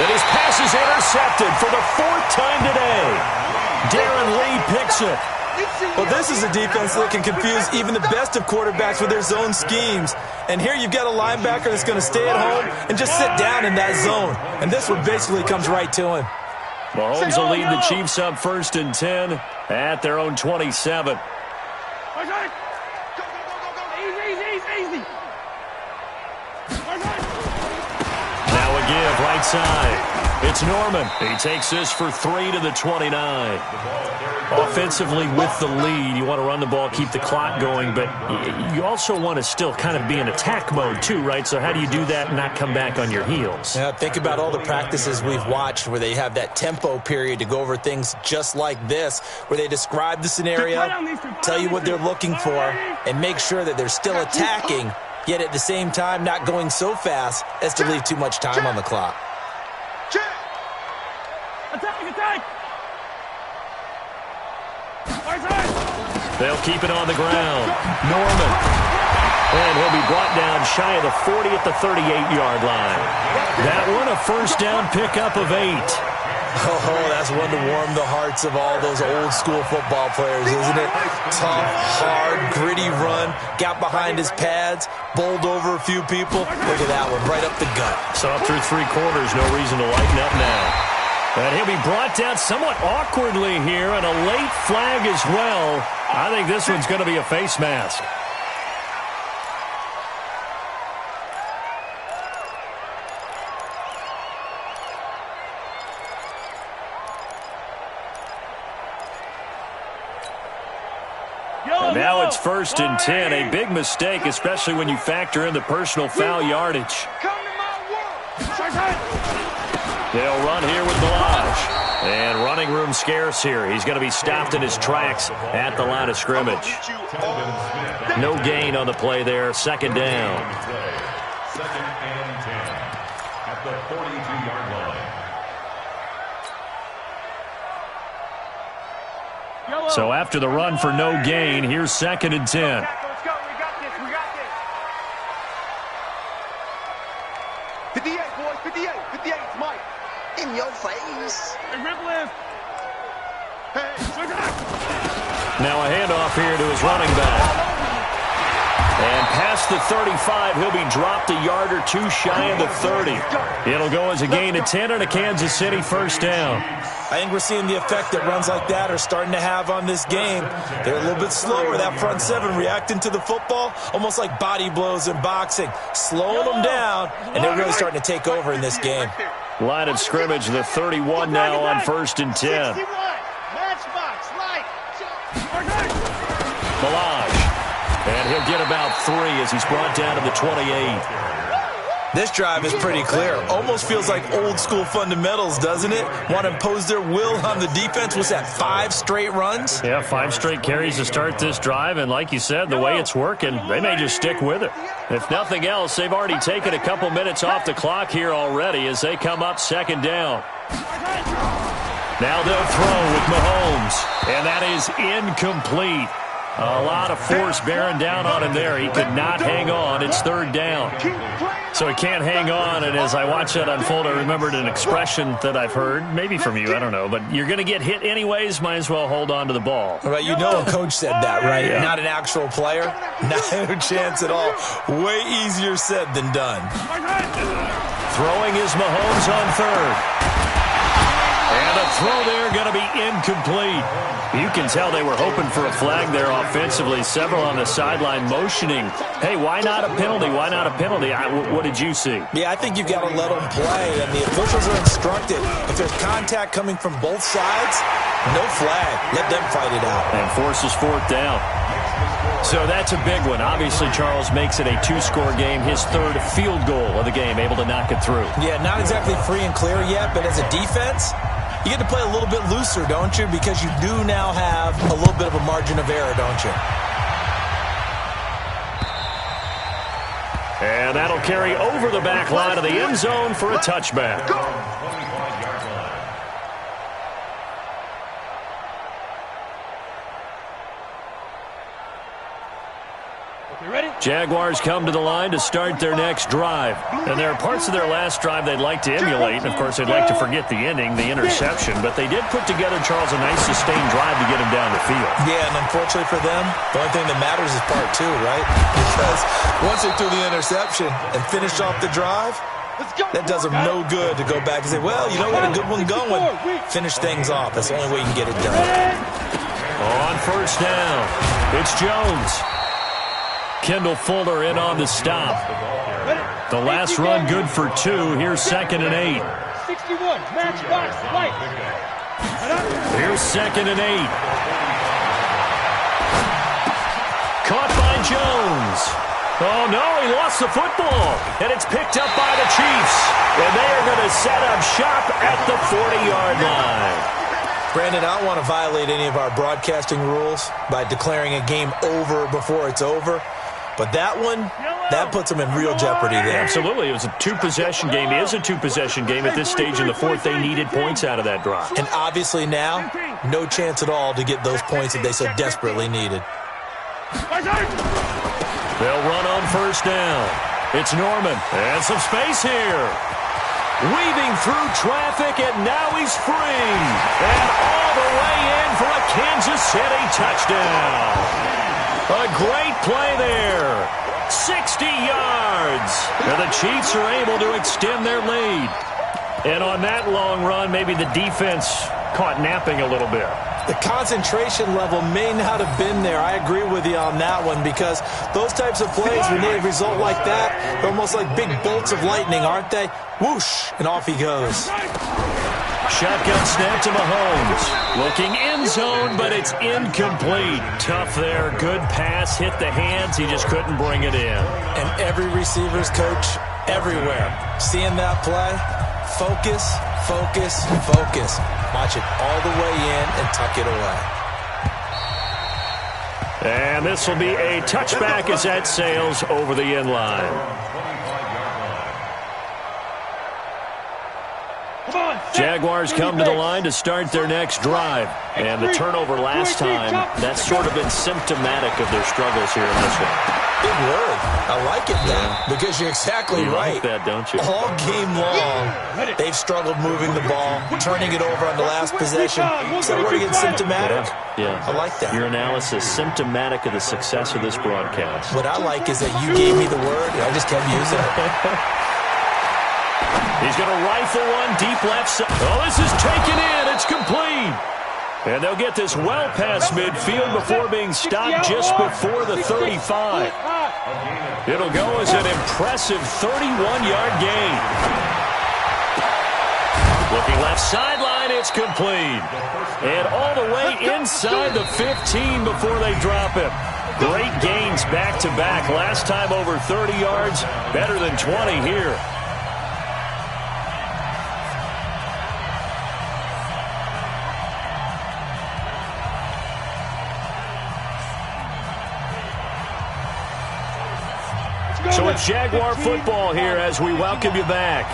And his pass is intercepted for the 4th time today. Darren Lee picks it. Well, this is a defense that can confuse even the best of quarterbacks with their zone schemes. And here you've got a linebacker that's going to stay at home and just sit down in that zone. And this one basically comes right to him. Mahomes will lead the Chiefs up 1st and 10 at their own 27. Easy. Now a give, right side. It's Norman. He takes this for 3 to the 29. Offensively with the lead, you want to run the ball, keep the clock going, but you also want to still kind of be in attack mode too, right? So how do you do that and not come back on your heels? Yeah, think about all the practices we've watched where they have that tempo period to go over things just like this, where they describe the scenario, tell you what they're looking for, and make sure that they're still attacking, yet at the same time not going so fast as to leave too much time on the clock. Attack! They'll keep it on the ground. Norman. And he'll be brought down shy of the 40 at the 38-yard line. That one, a 1st down pickup of 8. Oh, that's one to warm the hearts of all those old-school football players, isn't it? Tough, hard, gritty run, got behind his pads, bowled over a few people. Look at that one, right up the gut. So up through 3 quarters, no reason to lighten up now. And he'll be brought down somewhat awkwardly here, and a late flag as well. I think this one's going to be a face mask. And now it's 1st and 10. A big mistake, especially when you factor in the personal foul yardage. They'll run here with Balaj. And running room scarce here. He's going to be stopped in his tracks at the line of scrimmage. No gain on the play there. 2nd down. 2nd and 10 at the 42-yard line. So after the run for no gain, here's 2nd and 10. Let's go. We got this. 58, boys. 58. 58. It's Mike. In your face. Hey, rip lift. Hey, Now a handoff here to his running back. And past the 35, he'll be dropped a yard or 2 shy of the 30. It'll go as a gain of 10 and a Kansas City 1st down. I think we're seeing the effect that runs like that are starting to have on this game. They're a little bit slower, that front 7, reacting to the football, almost like body blows in boxing, slowing them down, and they're really starting to take over in this game. Line of scrimmage, the 31 now on 1st and 10. Matchbox, light. Balaj. And he'll get about 3 as he's brought down to the 28. This drive is pretty clear. Almost feels like old-school fundamentals, doesn't it? Want to impose their will on the defense. Was that 5 straight runs? Yeah, 5 straight carries to start this drive, and like you said, the way it's working, they may just stick with it. If nothing else, they've already taken a couple minutes off the clock here already as they come up 2nd down. Now they'll throw with Mahomes, and that is incomplete. A lot of force bearing down on him there. He could not hang on. It's 3rd down. So he can't hang on, and as I watch that unfold, I remembered an expression that I've heard, maybe from you, I don't know, but you're going to get hit anyways, might as well hold on to the ball. Right, you know a coach said that, right? Yeah. Not an actual player. No chance at all. Way easier said than done. Throwing is Mahomes on 3rd. And a throw there going to be incomplete. You can tell they were hoping for a flag there offensively. Several on the sideline motioning. Hey, why not a penalty? Why not a penalty? What did you see? Yeah, I think you've got to let them play, and the officials are instructed. If there's contact coming from both sides, no flag. Let them fight it out. And forces 4th down. So that's a big one. Obviously, Charles makes it a 2-score game. His 3rd field goal of the game, able to knock it through. Yeah, not exactly free and clear yet, but as a defense, you get to play a little bit looser, don't you? Because you do now have a little bit of a margin of error, don't you? And that'll carry over the back line of the end zone for a touchback. Jaguars come to the line to start their next drive. And there are parts of their last drive they'd like to emulate. And, of course, they'd like to forget the ending, the interception. But they did put together, Charles, a nice sustained drive to get him down the field. Yeah, and unfortunately for them, the only thing that matters is part two, right? Because once they threw the interception and finished off the drive, that does them no good to go back and say, well, you know what, a good one going. Finish things off. That's the only way you can get it done. On first down, it's Jones. Kendall Fuller in on the stop. The last run good for 2. Here's 2nd and 8. 61, matchbox, light. Here's 2nd and 8. Caught by Jones. Oh, no, he lost the football. And it's picked up by the Chiefs. And they are going to set up shop at the 40-yard line. Brandon, I don't want to violate any of our broadcasting rules by declaring a game over before it's over. But that one, that puts them in real jeopardy there. Absolutely. It was a two-possession game. It is a two-possession game at this stage in the fourth. They needed points out of that drive. And obviously now, no chance at all to get those points that they so desperately needed. They'll run on first down. It's Norman. And some space here. Weaving through traffic, and now he's free. And all the way in for a Kansas City touchdown. A great play there. 60 yards. And the Chiefs are able to extend their lead. And on that long run, maybe the defense caught napping a little bit. The concentration level may not have been there. I agree with you on that one because those types of plays, when they result like that, they're almost like big bolts of lightning, aren't they? Whoosh, and off he goes. Shotgun snap to Mahomes. Looking end zone, but it's incomplete. Tough there. Good pass. Hit the hands. He just couldn't bring it in. And every receiver's coach everywhere. Seeing that play, focus, focus, focus. Watch it all the way in and tuck it away. And this will be a touchback as that sails over the end line. Jaguars come to the line to start their next drive. And the turnover last time, that's sort of been symptomatic of their struggles here in this one. Big word. I like it, though, because you're exactly right. You like that, don't you? All game long, they've struggled moving the ball, turning it over on the last possession. Is that word again, symptomatic? Yeah. I like that. Your analysis, symptomatic of the success of this broadcast. What I like is that you gave me the word, and I just kept using it. He's going to rifle one deep left side. Oh, this is taken in. It's complete. And they'll get this well past midfield before being stopped just before the 35. It'll go as an impressive 31-yard gain. Looking left sideline, it's complete. And all the way inside the 15 before they drop him. Great gains back-to-back. Last time over 30 yards, better than 20 here. So it's Jaguar football here as we welcome you back.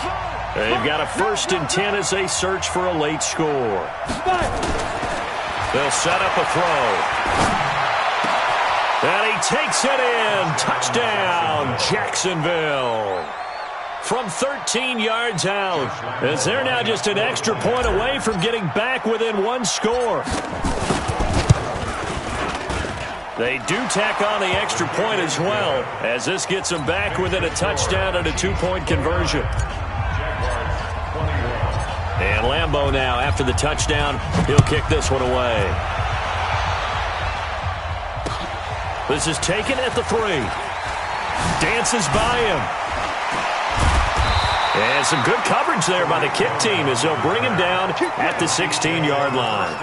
They've got a 1st and 10 as they search for a late score. They'll set up a throw. And he takes it in. Touchdown, Jacksonville. From 13 yards out, as they're now just an extra point away from getting back within one score. They do tack on the extra point as well, as this gets them back within a touchdown and a 2-point conversion. And Lambeau now, after the touchdown, he'll kick this one away. This is taken at the 3. Dances by him. And some good coverage there by the kick team as they'll bring him down at the 16-yard line.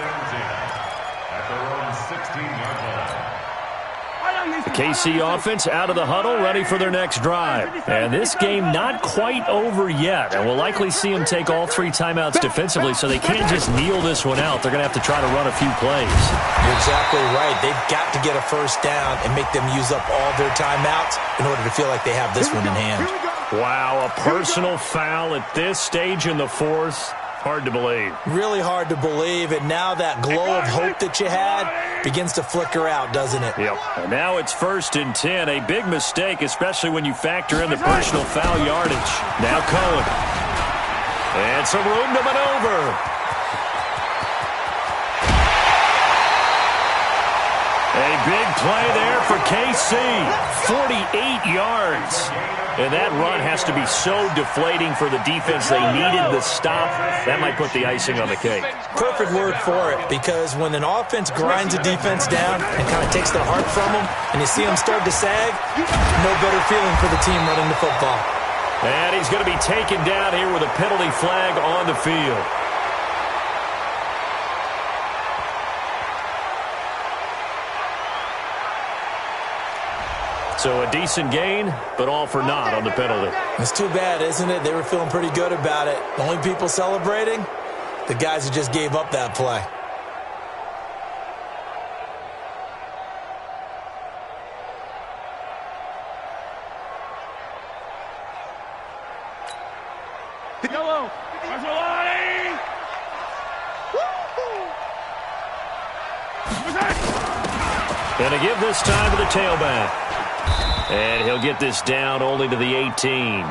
The KC offense out of the huddle, ready for their next drive. And this game not quite over yet, and we'll likely see them take all 3 timeouts defensively, so they can't just kneel this one out. They're going to have to try to run a few plays. You're exactly right. They've got to get a first down and make them use up all their timeouts in order to feel like they have this one in hand. Wow, a personal foul at this stage in the fourth. Hard to believe. Really hard to believe, and now that glow of hope that you had begins to flicker out, doesn't it? Yep. And now it's 1st and 10. A big mistake, especially when you factor in the personal foul yardage. Now Cohen. And some room to maneuver. A big play there for KC. 48 yards. And that run has to be so deflating for the defense. They needed the stop. That might put the icing on the cake. Perfect word for it, because when an offense grinds a defense down and kind of takes their heart from them, and you see them start to sag, no better feeling for the team running the football. And he's going to be taken down here with a penalty flag on the field. So a decent gain, but all for naught on the penalty. It's too bad, isn't it? They were feeling pretty good about it. The only people celebrating, the guys who just gave up that play. Yellow. And to give this time to the tailback. And he'll get this down only to the 18.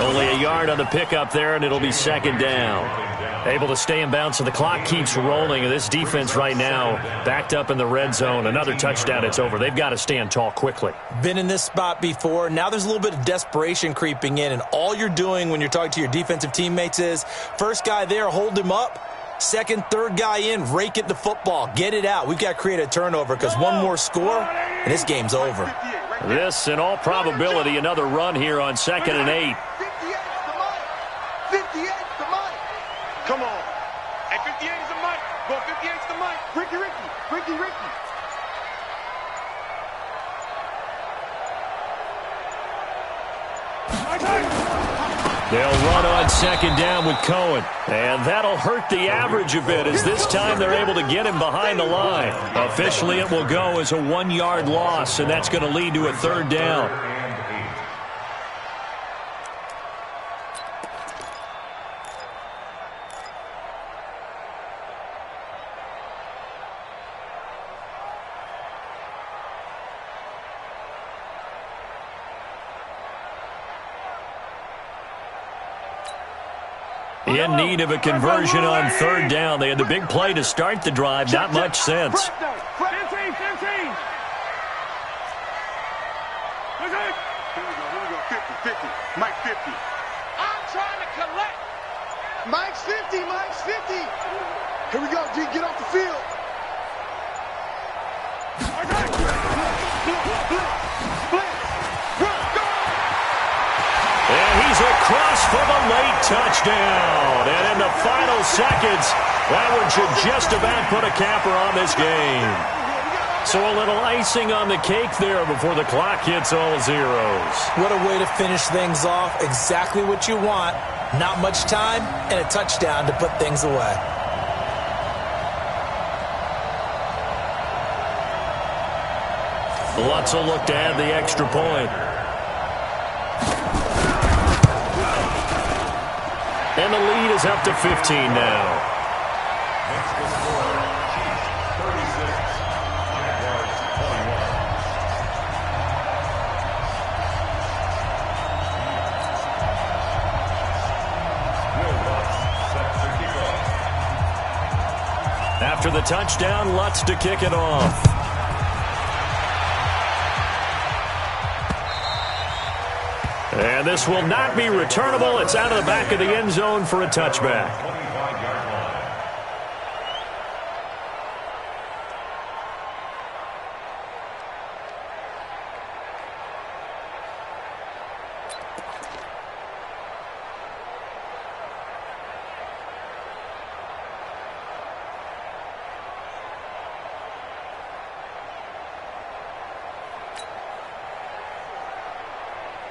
Only a yard on the pickup there, and it'll be 2nd down. Able to stay in bounds, so the clock keeps rolling. And this defense right now backed up in the red zone. Another touchdown, it's over. They've got to stand tall quickly. Been in this spot before. Now there's a little bit of desperation creeping in, and all you're doing when you're talking to your defensive teammates is, first guy there, hold him up. Second, third guy in, rake at the football. Get it out. We've got to create a turnover, because one more score, and this game's over. This, in all probability, another run here on 2nd and 8. 58's the money. Come on. At 58 is the money. Go 58's the money. Ricky. They'll run on 2nd down with Cohen. And that'll hurt the average a bit, as this time they're able to get him behind the line. Officially, it will go as a 1-yard loss, and that's going to lead to a 3rd down. In need of a conversion on 3rd down. They had the big play to start the drive. Not much sense. 15. Here we go. 50. Mike 50. I'm trying to collect. Mike's 50. Here we go, G. Get off the field. And he's across for the late touchdown. And in the final seconds, that one should just about put a capper on this game. So a little icing on the cake there before the clock hits all zeros. What a way to finish things off. Exactly what you want. Not much time and a touchdown to put things away. Lutz will look to add the extra point. And the lead is up to 15 now. After the touchdown, Lutz to kick it off. And this will not be returnable. It's out of the back of the end zone for a touchback.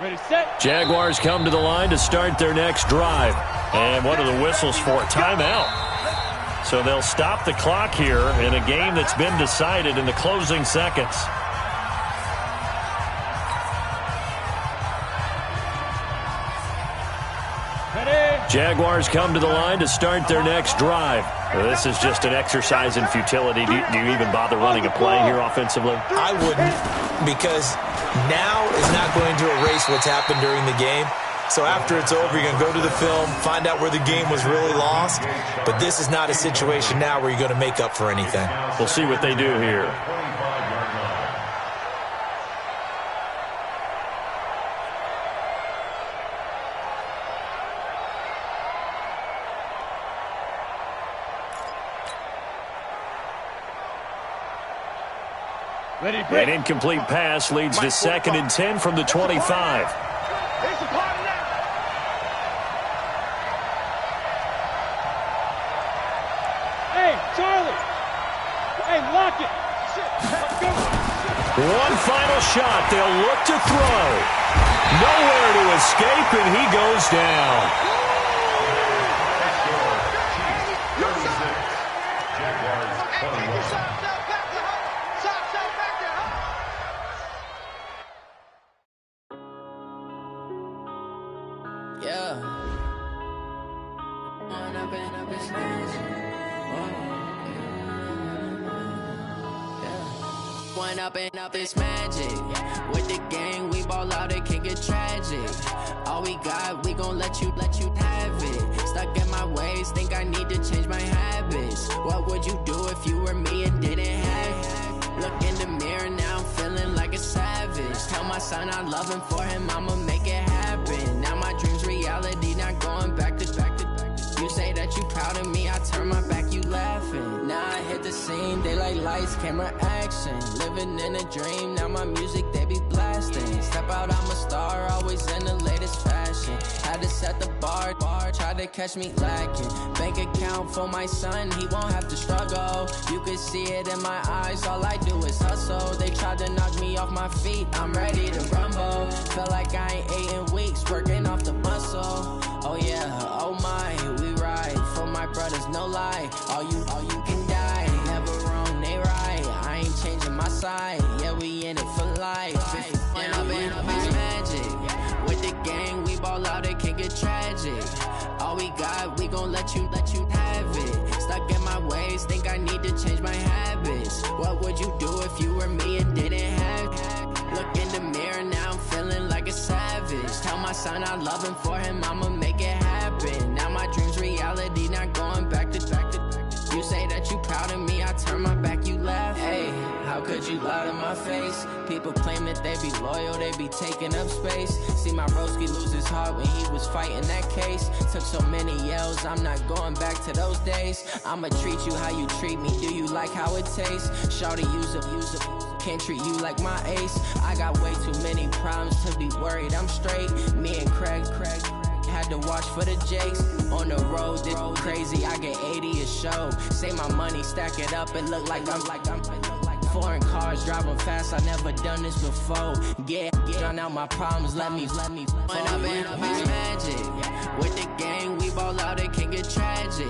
Ready, set. Jaguars come to the line to start their next drive. And what are the whistles for? Timeout. So they'll stop the clock here in a game that's been decided in the closing seconds. Jaguars come to the line to start their next drive. This is just an exercise in futility. Do you even bother running a play here offensively? I wouldn't, because now is not going to erase what's happened during the game. So after it's over, you're going to go to the film, find out where the game was really lost. But this is not a situation now where you're going to make up for anything. We'll see what they do here. An incomplete pass leads to 2nd and 10 from the 25. Hey, Charlie. Hey, lock it. One final shot. They'll look to throw. Nowhere to escape, and he goes down. Up this magic with the gang, we ball out, it can get tragic. All we got, we gon' let you have it. Stuck in my ways, think I need to change my habits. What would you do if you were me and didn't have it? Look in the mirror now, I'm feeling like a savage. Tell my son I love him, for him I'ma make it happen. Now my dreams reality, not going back to. You say that you proud of me, I turn my back, you laughing. Now I hit the scene, they like lights, camera, action. Living in a dream, now my music, they be blasting. Step out, I'm a star, always in the latest fashion. Had to set the bar, tried to catch me lacking. Bank account for my son, he won't have to struggle. You can see it in my eyes, all I do is hustle. They tried to knock me off my feet, I'm ready to rumble. Feel like I ain't ate in weeks, working off the muscle. Oh yeah, oh my, we ride for my brothers, no lie. All you can die, never wrong, they right. I ain't changing my side, yeah, we in it for life. And I've been magic with the gang, we ball out, it can get tragic. All we got, we gon' let you have it. Stuck in my ways, think I need to change my habits. What would you do if you were me and didn't have it? Look in the mirror now, I'm feeling like a savage. Tell my son I love him, for him I'ma make it happen. Now my dreams reality, not going back to. You say that you proud of me, I turn my back, you laugh. Hey, how could you lie to my face? People claim that they be loyal, they be taking up space. See my broski lose his heart when he was fighting that case. Took so many yells, I'm not going back to those days. I'ma treat you how you treat me, do you like how it tastes? Shawty, use it, can't treat you like my ace. I got way too many problems to be worried, I'm straight. Me and Craig had to watch for the Jakes. On the road, this crazy, I get 80 a show. Say my money, stack it up, it look like I'm foreign cars, driving fast, I never done this before. Get drown out my problems, let me When I've been magic with the gang, we ball out, it can get tragic.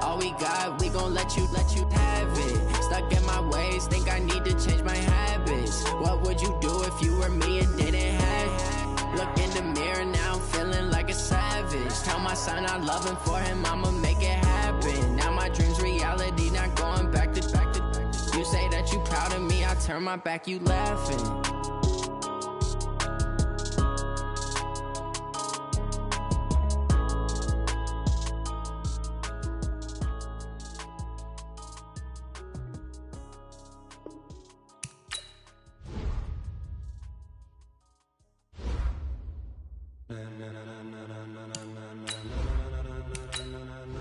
All we got, we gon' let you have it. Stuck in my ways, think I need to change my habits. What would you do if you were me and didn't have it? Look in the mirror now, I'm feeling like a savage. Tell my son I love him, for him I'ma make it happen. Now my dreams reality, not going back to. You say that you proud of me, I turn my back, you laughing.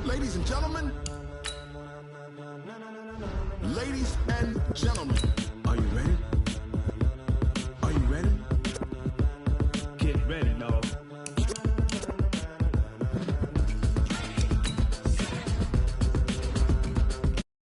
Ladies and gentlemen. Ladies and gentlemen.